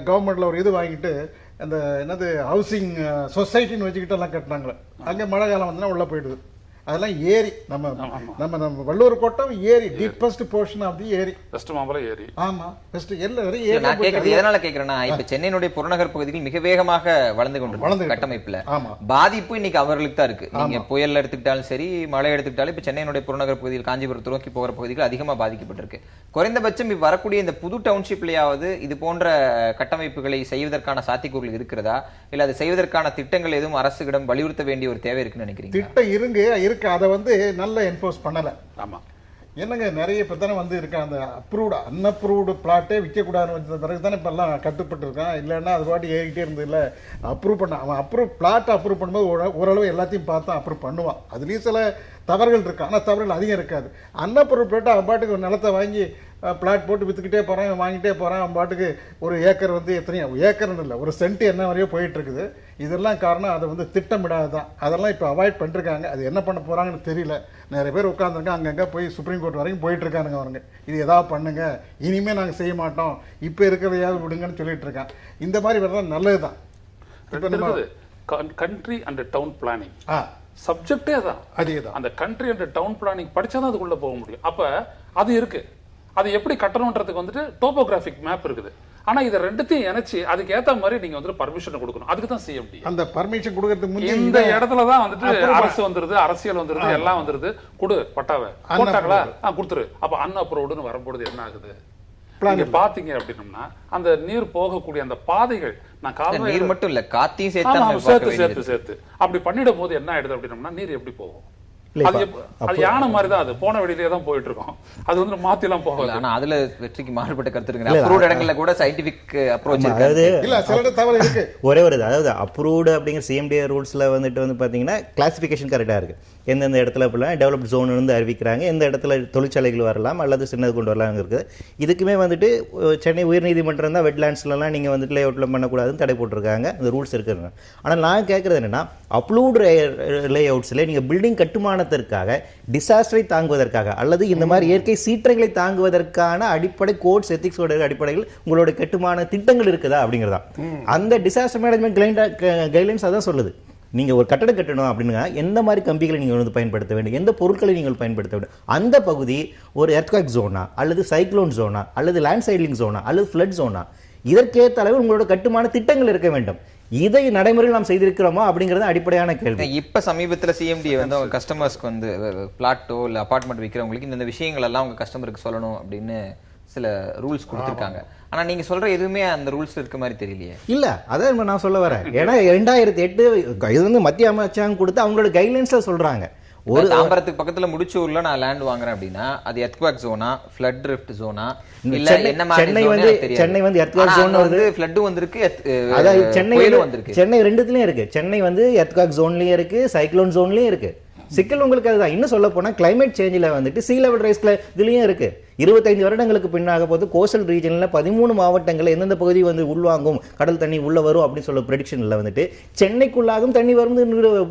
கவர்மெண்ட்ல ஒரு இது வாங்கிட்டு அந்த என்னது ஹவுசிங் சொசைட்டின்னு வச்சுக்கிட்டு எல்லாம் கட்டினாங்களே, அங்கே மழை காலம் வந்தா உள்ள போயிடுது. அதெல்லாம் ஏரி, நம்ம வள்ளுவர் கோட்டம் ஏரி, டீப்பஸ்ட் போர்ஷன் ஆஃப் தி ஏரி, வெஸ்ட் மாம்பலம் ஏரி. ஆமா, வெஸ்ட் எல்லாரும் ஏரி. நான் கேக்குறது எதனால கேக்குறேன்னா, இப்ப சென்னையினுடைய புறநகர் பகுதிகள் மிக வேகமாக வளர்ந்து கொண்டு கட்டமைப்புல பாதிப்பு இன்னைக்கு அவர்களுக்கு தான் இருக்கு. நீங்க புயல் எடுத்துக்கிட்டாலும் சரி, மழை எடுத்துக்கிட்டாலும் இப்ப சென்னையினுடைய புறநகர் பகுதியில் காஞ்சிபுரத்தை நோக்கி போகிற பகுதிகள் அதிகமா பாதிக்கப்பட்டிருக்கு. குறைந்தபட்சம் இப்ப வரக்கூடிய இந்த புது டவுன்ஷிப்லயாவது இது போன்ற கட்டமைப்புகளை செய்வதற்கான சாத்தியக்கூறுகள் இருக்கிறதா, இல்ல அதை செய்வதற்கான திட்டங்கள் எதுவும் அரசுகளிடம் வலியுறுத்த வேண்டிய ஒரு தேவை இருக்குன்னு நினைக்கிறீங்க? திட்டம் இருக்கு, அதை வந்து நல்லா என்போர்ஸ் பண்ணல. ஆமா, என்னங்க நிறைய இப்ப தானே வந்து இருக்க அந்த அப்ரூவ்டு அன்அப்ரூவ்டு பிளாட்டே விற்கக்கூடாதுன்னு வச்ச பிறகு தானே இப்ப எல்லாம் கட்டுப்பட்டு இருக்கான். இல்லைன்னா அது பாட்டி ஏறிக்கிட்டே இருந்தது இல்லை. அப்ரூவ் பண்ண அவன் பிளாட் அப்ரூவ் பண்ணும்போது ஓரளவு எல்லாத்தையும் பார்த்தா அப்ரூவ் பண்ணுவான். அதுலேயும் சில தவறுகள் இருக்கு, ஆனால் தவறுகள் அதிகம் இருக்காது. அன்அப்ரூவ் பிளாட்டை அவன் பாட்டுக்கு ஒரு நிலத்தை வாங்கி பிளாட் போட்டு வித்துக்கிட்டே போறான், வாங்கிட்டே போறான். அவன் பாட்டுக்கு ஒரு ஏக்கர் வந்து எத்தனையோ ஏக்கர்னு இல்லை, ஒரு சென்ட் என்ன வரையோ போயிட்டு இருக்குது. இதெல்லாம் காரணம் அதை வந்து திட்டமிடாதான். அதெல்லாம் இப்போ அவாய்ட் பண்ணிருக்காங்க. அது என்ன பண்ண போறாங்கன்னு தெரியல. நிறைய பேர் உட்காந்துருக்காங்க, அங்கங்க போய் சுப்ரீம் கோர்ட் வரைக்கும் போயிட்டு இருக்கானுங்க. அவனுங்க இது ஏதாவது பண்ணுங்க, இனிமே நாங்கள் செய்ய மாட்டோம், இப்போ இருக்கிறதையாவது விடுங்கன்னு சொல்லிட்டு இருக்கான். இந்த மாதிரி வரலாம் நல்லதுதான். கண்ட்ரி அண்ட் டவுன் பிளானிங் சப்ஜெக்டே அதான், அதேதான். அந்த கண்ட்ரி அண்ட் டவுன் பிளானிங் படிச்சாதான் அதுக்குள்ள போக முடியும். அப்ப அது இருக்கு, அது எப்படி கட்டணும்ன்றதுக்கு வந்துட்டு டோபோகிராஃபிக் மேப் இருக்குது. ஆனா இத ரெண்டுத்தையும் இணைச்சு அதுக்கு ஏத்த மாதிரி நீங்க வந்து பர்மிஷன் கொடுக்கணும். அதுக்கு தான் CMD. அந்த பர்மிஷன் கொடுக்கிறதுக்கு முன்னாடி இந்த இடத்துல தான் வந்துட்டு அரசு வந்துருது, அரசியல் வந்துருது, எல்லாம் வந்துருது. கொடு பட்டாவை போட்டாங்களா, கொடுத்துரு. அப்ப அன்அப்ரூவ்டுன்னு வரும்போது என்ன ஆகுது, நீங்க பாத்தீங்க அப்படின்னம்னா அந்த நீர் போகக்கூடிய அந்த பாதைகள், நான் காலையில நீர் மட்டும் இல்ல காத்தையும் சேர்த்து அப்படி பண்ணிடும் போது என்ன ஆயிடுது அப்படின்னம்னா நீர் எப்படி போகும்? அது யானை மாதிரி தான், அது போன வழியிலே தான் போயிட்டு இருக்கோம். அது வந்து மாத்தி எல்லாம் போகல. ஆனா அதுல வெற்றிக்கு மாறுபட்ட கருத்து இருக்கு. அப்ரூவ்ட் இடங்கள்ல கூட சயின்டிபிக் அப்ரோச் இருக்கு. அதாவது இல்ல சில தவறு இருக்கு. ஒரே ஒரு அதாவது அப்ரூவ்ட் அப்படிங்கிற CMDA ரூல்ஸ்ல வந்துட்டு வந்து பாத்தீங்கன்னா கிளாசிபிகேஷன் கரெக்டா இருக்கு. எந்தெந்த இடத்துல இப்பெல்லாம் டெவலப்ட் ஜோன் இருந்து அறிவிக்கிறாங்க, எந்த இடத்துல தொழிற்சாலைகள் வரலாம் அல்லது சின்னது கொண்டு வரலாம் இருக்குது. இதுக்குமே வந்துட்டு சென்னை உயர்நீதிமன்றம் தான் வெட்லேண்ட்ஸ்லாம் நீங்கள் வந்துட்டு லேஅவுட்ல பண்ணக்கூடாதுன்னு தடை போட்டிருக்காங்க. அந்த ரூல்ஸ் இருக்குங்க. ஆனால் நான் கேட்குறது என்னன்னா, அப்ரூவ்டு லேஅவுட்ஸில் நீங்கள் பில்டிங் கட்டுமானத்திற்காக டிசாஸ்டரை தாங்குவதற்காக அல்லது இந்த மாதிரி இயற்கை சீற்றங்களை தாங்குவதற்கான அடிப்படை கோட்ஸ் எத்திக்ஸோட அடிப்படையில் உங்களோட கட்டுமான திட்டங்கள் இருக்குதா அப்படிங்கிறதா. அந்த டிசாஸ்டர் மேனேஜ்மெண்ட் கைட்லைன்ஸ் அதான் சொல்லுது. நீங்கள் ஒரு கட்டடம் கட்டணும் அப்படின்னா எந்த மாதிரி கம்பிகளை நீங்கள் வந்து பயன்படுத்த வேண்டும், எந்த பொருட்களை நீங்கள் பயன்படுத்த வேண்டும், அந்த பகுதி ஒரு எர்த்குவேக் ஜோனா அல்லது சைக்ளோன் ஜோனா அல்லது லேண்ட்ஸ்லைடிங் ஜோனா அல்லது ஃப்ளட் ஜோனா, இதற்கேற்ற அளவு உங்களோட கட்டுமான திட்டங்கள் இருக்க வேண்டும். இதை நடைமுறையில் நாம் செய்திருக்கிறோமா அப்படிங்கிறது அடிப்படையான கேள்வி. இப்ப சமீபத்தில் CMDA வந்து அவங்க கஸ்டமர்ஸ்க்கு வந்து பிளாட்டோ இல்லை அபார்ட்மெண்ட் விற்கிறவங்களுக்கு இந்த விஷயங்கள் எல்லாம் அவங்க கஸ்டமருக்கு சொல்லணும் அப்படின்னு சில ரூல்ஸ் கொடுத்துருக்காங்க. ஆனா நீங்க சொல்ற எதுவுமே அந்த ரூல்ஸ் இருக்க மாதிரி தெரியலையே. இல்ல அதான் நான் சொல்ல வரேன். ஏன்னா 2008 இது வந்து மத்திய அமைச்சகம் கொடுத்து அவங்களோட கைட்லைன்ஸ்ல சொல்றாங்க. ஒரு தாம்பரத்துக்கு பக்கத்துல முடிச்சூர்ல நான் லேண்ட் வாங்குறேன் அப்படின்னா அது எர்த்குவேக் ஜோனா, ஃப்ளட் ட்ரிஃப்ட் ஜோனா, இல்ல என்ன மாதிரி சென்னை வந்து எர்த்குவேக் ஜோன் வருது, ஃப்ளட் வந்திருக்கு, அதாவது சென்னை ரெண்டுத்துலயும் இருக்கு. சென்னை வந்து எர்த்குவேக் ஜோன்லயும் இருக்கு, சைக்ளோன் ஜோன்லயும் இருக்கு. சிக்கல் உங்களுக்கு அதுதான். இன்னும் சொல்ல போனா கிளைமேட் சேஞ்சில் வந்துட்டு சீ லெவல் ரைஸ்ல இதுலயும் இருக்கு. 25 வருடங்களுக்கு பின்னாக போது கோஸ்டல் ரீஜன்ல 13 மாவட்டங்கள் எந்தெந்த பகுதி வந்து உள்வாங்கும், கடல் தண்ணி உள்ள வரும் அப்படின்னு சொல்ல ப்ரெடிக்ஷன்ல வந்துட்டு சென்னைக்குள்ளாகும் தண்ணி வரும்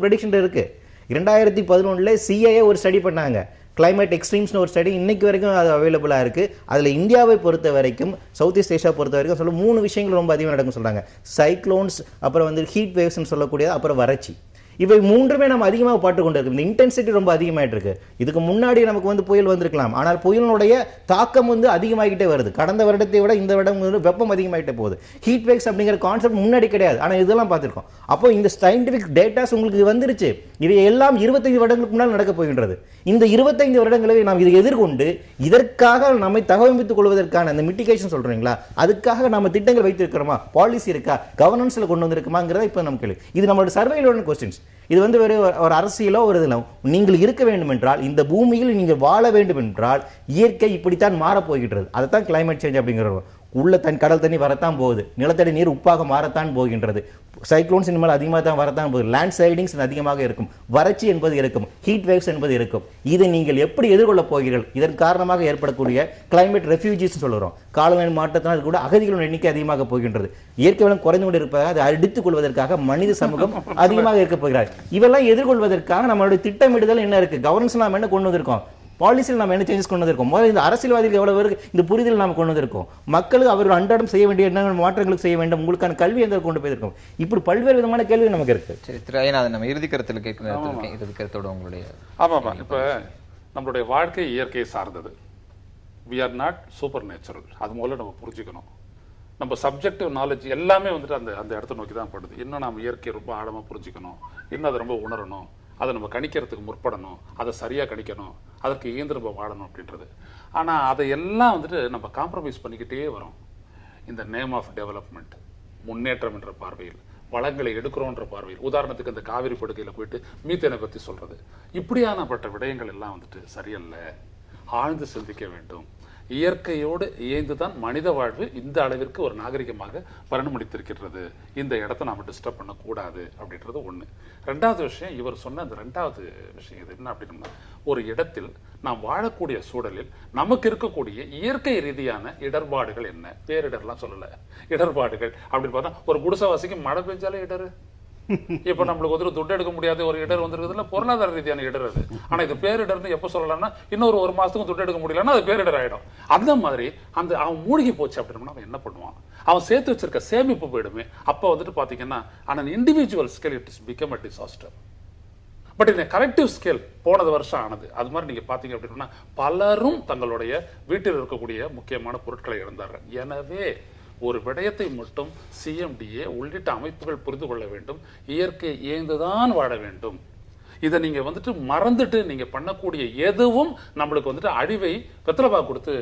ப்ரெடிக்ஷன் இருக்கு. 2011 சிஐஏ ஒரு ஸ்டடி பண்ணாங்க, கிளைமேட் எக்ஸ்ட்ரீம்ஸ்னு ஒரு ஸ்டடி. இன்னைக்கு வரைக்கும் அது அவைலபிளாக இருக்குது. அதில் இந்தியாவை பொறுத்த வரைக்கும், சவுத் ஈஸ்ட் ஏஷியா பொறுத்த வரைக்கும் சொல்ல 3 விஷயங்கள் ரொம்ப அதிகமாக நடக்கும் சொல்கிறாங்க. சைக்ளோன்ஸ், அப்புறம் வந்து ஹீட் வேவ்ஸ்னு சொல்லக்கூடிய, அப்புறம் வறட்சி. இவை 3மே நம்ம அதிகமாக பாட்டு கொண்டு இருக்கு. இந்த இன்டென்சிட்டி ரொம்ப அதிகமாயிட்டு இருக்கு. இதுக்கு முன்னாடி நமக்கு வந்து புயல் வந்திருக்கலாம், ஆனால் புயலினுடைய தாக்கம் வந்து அதிகமாகிட்டே வருது. கடந்த வருடத்தை விட இந்த வருடம் வந்து வெப்பம் அதிகமாகிட்டே போகுது. ஹீட் வேவ்ஸ் அப்படிங்கிற கான்செப்ட் முன்னாடி கிடையாது, ஆனால் இதெல்லாம் பார்த்துருக்கோம். அப்போ இந்த சயின்டிபிக் டேட்டாஸ் உங்களுக்கு வந்துருச்சு. இவை எல்லாம் 25 வருடங்களுக்கு முன்னால் நடக்க போகின்றது. இந்த 25 வருடங்களை நாம் இதை எதிர்கொண்டு இதற்காக நம்மை தகவமைத்துக் கொள்வதற்கான அந்த மிட்டிகேஷன் சொல்றீங்களா, அதுக்காக நம்ம திட்டங்கள் வைத்திருக்கிறோமா, பாலிசி இருக்கா, கவர்னன்ஸ்ல கொண்டு வந்திருக்குமாங்கிறத இப்போ நம்ம கேள்வி. இது நம்மளோட சர்வேயிலோட கொஸ்டின்ஸ். இது வந்து ஒரு அரசியலோ ஒரு இதில் நீங்கள் இருக்க வேண்டும் என்றால், இந்த பூமியில் நீங்கள் வாழ வேண்டும் என்றால் இயற்கை இப்படித்தான் மாறப்போகின்றது. அதைத்தான் கிளைமேட் சேஞ்ச் அப்படிங்கிறது. உள்ள கடல் தண்ணி வரத்தான் போகுது, நிலத்தடி நீர் உப்பாக மாறத்தான் போகின்றது, சைக்ளோன்ஸ் இனிமேல் அதிகமாக தான் வரத்தான் போகுது, லேண்ட் ஸ்லைடிங்ஸ் அதிகமாக இருக்கும், வறட்சி என்பது இருக்கும், ஹீட் வேவ்ஸ் என்பது இருக்கும். இதை நீங்கள் எப்படி எதிர்கொள்ளப் போகிறீர்கள்? இதன் காரணமாக ஏற்படக்கூடிய கிளைமேட் ரெஃப்யூஜிஸ் சொல்லுறோம், காலநிலை மாற்றத்தினால் கூட அகதிகளின் எண்ணிக்கை அதிகமாக போகின்றது. இயற்கை வளம் குறைந்து கொண்டு இருப்பதாக அதை அடித்துக் கொள்வதற்காக மனித சமூகம் அதிகமாக இருக்க போகிறார். இவெல்லாம் எதிர்கொள்வதற்காக நம்மளுடைய திட்டமிடுதல் என்ன இருக்கு, கவர்னன்ஸ் நாம என்ன கொண்டு வந்திருக்கோம், பாலிசியில் நம்ம என்ன சேஞ்சஸ் கொண்டு வந்திருக்கோம், முதல்ல இந்த அரசியல்வாதிகள் எவ்வளவு பேருக்கு இந்த புரிதல் நாம் கொண்டு வந்திருக்கோம், மக்களுக்கு அவர்கள் அன்றாடம் செய்ய வேண்டிய என்ன மாற்றங்களுக்கு செய்ய வேண்டும், உங்களுக்கான கல்வி எந்த கொண்டு போயிருக்கோம், இப்படி பல்வேறு விதமான கேள்வி நமக்கு இருக்கு. சரி திரு ஐயநாதன், நம்ம இறுதி கருத்தில் கேட்கணும், இறுதி கருத்தோட உங்களுடைய. ஆமாம், இப்போ நம்மளுடைய வாழ்க்கை இயற்கையை சார்ந்தது. We are not supernatural. அது முதல்ல நம்ம புரிஞ்சுக்கணும். நம்ம சப்ஜெக்டிவ் நாலேஜ் எல்லாமே வந்துட்டு அந்த இடத்த நோக்கி தான் படுது. இன்னும் நம்ம இயற்கையை ரொம்ப ஆழமாக புரிஞ்சுக்கணும், இன்னும் அதை ரொம்ப உணரணும், அதை நம்ம கணிக்கிறதுக்கு முற்படணும், அதை சரியாக கணிக்கணும், அதற்கு இயந்திர நம்ம வாழணும் அப்படின்றது. ஆனால் அதை எல்லாம் வந்துட்டு நம்ம காம்ப்ரமைஸ் பண்ணிக்கிட்டே வரோம். இந்த நேம் ஆஃப் டெவலப்மெண்ட், முன்னேற்றம் என்ற பார்வையில், வளங்களை எடுக்கிறோன்ற பார்வையில், உதாரணத்துக்கு இந்த காவிரி படுகையில் போயிட்டு மீத்தேனை பற்றி சொல்றது, இப்படியானப்பட்ட விடயங்கள் எல்லாம் வந்துட்டு சரியல்ல. ஆழ்ந்து சிந்திக்க வேண்டும். இயற்கையோடு இயைந்துதான் மனித வாழ்வு இந்த அளவிற்கு ஒரு நாகரிகமாக பரிணமித்திருக்கிறது. இந்த இடத்த நாம டிஸ்டர்ப் பண்ணக்கூடாது அப்படின்றது ஒண்ணு. ரெண்டாவது விஷயம், இவர் சொன்ன அந்த ரெண்டாவது விஷயம் இது என்ன அப்படின்னா, ஒரு இடத்தில் நாம் வாழக்கூடிய சூழலில் நமக்கு இருக்கக்கூடிய இயற்கை ரீதியான இடர்பாடுகள் என்ன, பேரிடர்லாம் சொல்லல, இடர்பாடுகள் அப்படின்னு பார்த்தா ஒரு குடிசைவாசிக்கு மழை பெஞ்சாலே இடரு. இப்ப நம்மளுக்கு வந்து துட்டு எடுக்க முடியாத ஒரு இடர் வந்துருக்குதுல, பொருளாதார ரீதியான இடர் அது. ஆனா இது பேரிடர்னு எப்ப சொல்லலாம்னா, இன்னொரு 1 மாசத்துக்கு துட்டு எடுக்க முடியலன்னா அது பேரிடர் ஆயிடும். அந்த மாதிரி அவன் மூழ்கி போச்சு அப்படின்னா அவன் என்ன பண்ணுவான், அவன் சேர்த்து வச்சிருக்க சேமிப்பு போயிடுமே. அப்ப வந்துட்டு பாத்தீங்கன்னா an individual scale it has become a disaster. But இந்த கலெக்டிவ் ஸ்கேல் போனது வருஷம் ஆனது. அது மாதிரி நீங்க பாத்தீங்க அப்படின்னா பலரும் தங்களுடைய வீட்டில் இருக்கக்கூடிய முக்கியமான பொருட்களை இழந்தார்கள். எனவே ஒரு விடயத்தை மட்டும் சிஎம்டிஏ உள்ளிட்ட அமைப்புகள் புரிந்து கொள்ள வேண்டும், இயற்கை இயங்குதான் வாழ வேண்டும். இதை நீங்க வந்துட்டு மறந்துட்டு நீங்க பண்ணக்கூடிய எதுவும் நம்மளுக்கு வந்துட்டு அழிவை வெத்தலபா கொடுத்து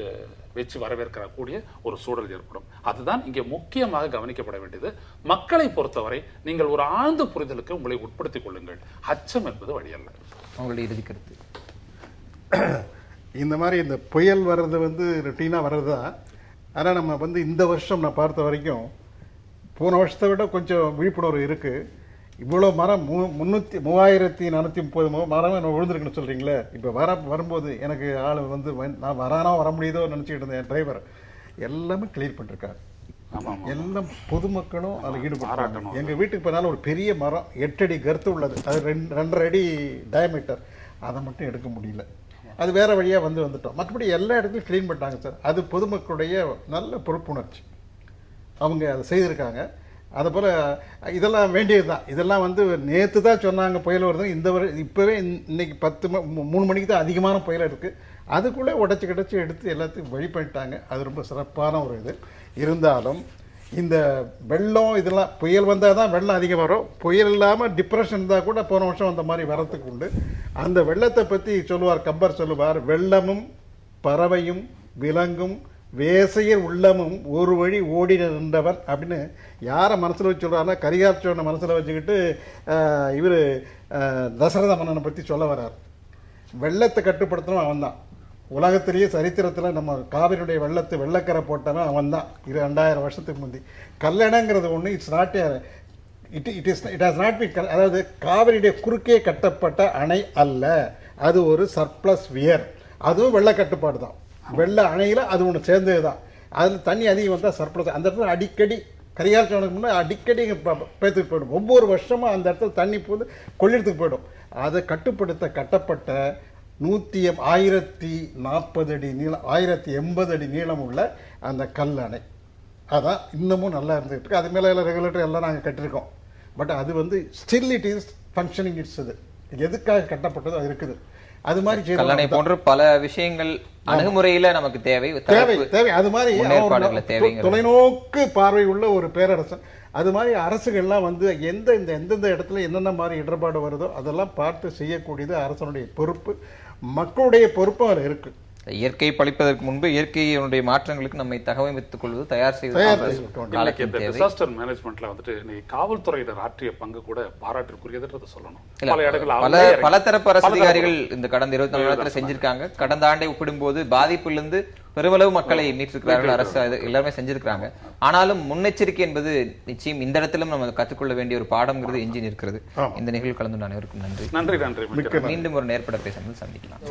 வச்சு வரவேற்கக்கூடிய ஒரு சூழல் ஏற்படும். அதுதான் இங்கே முக்கியமாக கவனிக்கப்பட வேண்டியது. மக்களை பொறுத்தவரை நீங்கள் ஒரு ஆழ்ந்த புரிதலுக்கு உங்களை உட்படுத்திக் கொள்ளுங்கள். அச்சம் என்பது வழியல்ல. உங்களுடைய இறுதி கருத்து. இந்த மாதிரி இந்த புயல் வர்றது வந்து ரொட்டீனா வர்றதுதான். ஆனால் நம்ம வந்து இந்த வருஷம் நான் பார்த்த வரைக்கும் போன வருஷத்தை விட கொஞ்சம் விழிப்புணர்வு இருக்கு. இவ்வளோ மரம் 3430 மரம் விழுந்திருக்குன்னு சொல்றீங்களே. இப்போ வரும்போது எனக்கு ஆள் வந்து நான் வர முடியுதோ நினச்சிக்கிட்டு இருந்தேன். என் டிரைவர் எல்லாமே கிளியர் பண்ணிருக்காரு. எல்லாம் பொதுமக்களும் அதில் ஈடுபடுறாங்க. எங்கள் வீட்டுக்கு போனாலும் ஒரு பெரிய மரம் 8 அடி கருத்து உள்ளது, அது 2.5 அடி டயமீட்டர், அதை மட்டும் எடுக்க முடியல. அது வேற வழியா வந்துட்டோம். மற்றபடி எல்லா இடத்துலையும் கிளீன் பண்ணிட்டாங்க சார். அது பொதுமக்களுடைய நல்ல பொறுப்புணர்ச்சி, அவங்க அதை செய்திருக்காங்க. அதை போல இதெல்லாம் வேண்டியது தான். இதெல்லாம் வந்து நேற்று தான் சொன்னாங்க புயல் வருது, இப்போவே இன்னைக்கு 3 மணிக்கு தான் அதிகமான புயல் இருக்கு. அதுக்குள்ளே உடச்சி எடுத்து எல்லாத்தையும் வழி பண்ணிட்டாங்க. அது ரொம்ப சிறப்பான ஒரு இது. இருந்தாலும் இந்த வெள்ளம் இதெல்லாம் புயல் வந்தால் தான் வெள்ளம் அதிகம் வரும். புயல் இல்லாமல் டிப்ரெஷன் இருந்தால் கூட போன வருஷம் அந்த மாதிரி வரத்துக்கு உண்டு. அந்த வெள்ளத்தை பற்றி சொல்லுவார் கம்பர், சொல்லுவார், வெள்ளமும் பறவையும் விலங்கும் வேசையர் உள்ளமும் ஒரு வழி ஓடி நின்றவர் அப்படின்னு. யாரை மனசில் வச்சு சொல்கிறாருன்னா, கரிகாலச்சோழனை மனசில் வச்சுக்கிட்டு இவர் தசரத மன்னனை பற்றி சொல்ல வர்றார். வெள்ளத்தை கட்டுப்படுத்தணும் அவன் தான். உலகத்திலேயே சரித்திரத்தில் நம்ம காவிரியுடைய வெள்ளக்கரை போட்டவன் அவன் தான். 2000 வருஷத்துக்கு முந்தி. கல்லணைங்கிறது ஒன்று, it's not it has not been, அதாவது காவிரியுடைய குறுக்கே கட்டப்பட்ட அணை அல்ல, அது ஒரு சர்ப்ளஸ் வியர். அதுவும் வெள்ள கட்டுப்பாடு தான், வெள்ள அணையில் அது ஒன்று சேர்ந்தது தான். அதில் தண்ணி அதிகம் வந்தால் சர்ப்ளஸ். அந்த இடத்துல அடிக்கடி கரிகால் சோழனுக்கு முன்னே அடிக்கடி பேத்துக்கு போயிடும். ஒவ்வொரு வருஷமும் அந்த இடத்துல தண்ணி போது கொள்ளிடத்துக்கு போயிடும். அதை கட்டுப்படுத்த கட்டப்பட்ட 1040 அடி நீளம், 1080 அடி நீளம் உள்ள அந்த கல் அணை அதான் இன்னமும் நல்லா இருந்துகிட்டு இருக்கு. அது மேலே எல்லாம் ரெகுலேட்டர் எல்லாம் நாங்கள் கட்டியிருக்கோம். பட் அது வந்து still it is functioning. It's அது எதுக்காக கட்டப்பட்டதோ அது இருக்குது. அது மாதிரி கல்லணை போன்ற பல விஷயங்கள் அணுகுமுறையில நமக்கு தேவை. அது மாதிரி தொலைநோக்கு பார்வை உள்ள ஒரு பேரரசன். அது மாதிரி அரசுகள்லாம் வந்து எந்தெந்த இடத்துல என்னென்ன மாதிரி இடர்பாடு வருதோ அதெல்லாம் பார்த்து செய்யக்கூடியது அரசனுடைய பொறுப்பு, மக்களுடைய பொறுப்பும் அதில் இருக்கு. இயற்கை பழிப்பதற்கு முன்பு இயற்கையினுடைய மாற்றங்களுக்கு நம்மை தகவமைத்துக் கொள்வது, தயார் செய்வது. டிசாஸ்டர் மேனேஜ்மெண்ட்ல வந்துட்டு இன்னைக்கு காவல்துறையினர் ஆற்றிய பங்கு கூட பாராட்டிற்குரியதுன்றதை சொல்லணும். பல தரப்பு அரசு அதிகாரிகள் இந்த கடந்த 24 நேரத்தில் செஞ்சிருக்காங்க. கடந்த ஆண்டை ஒப்பிடும்போது பாதிப்பிலிருந்து பெருமளவு மக்களை மீட்டிருக்கிறார்கள், அரசு எல்லாருமே செஞ்சிருக்காங்க. ஆனாலும் முன்னெச்சரிக்கை என்பது நிச்சயம் இந்த இடத்திலும் நம்ம கற்றுக்கொள்ள வேண்டிய ஒரு பாடம்ங்கிறது எஞ்சி நிற்கிறது. இந்த நிகழ்வு கலந்து அனைவருக்கும் நன்றி. நன்றி நன்றி. மீண்டும் ஒரு நேர்பட பேசும்போது சந்திக்கலாம்.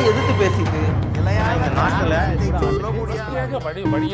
எதிர்த்து பேசிட்டு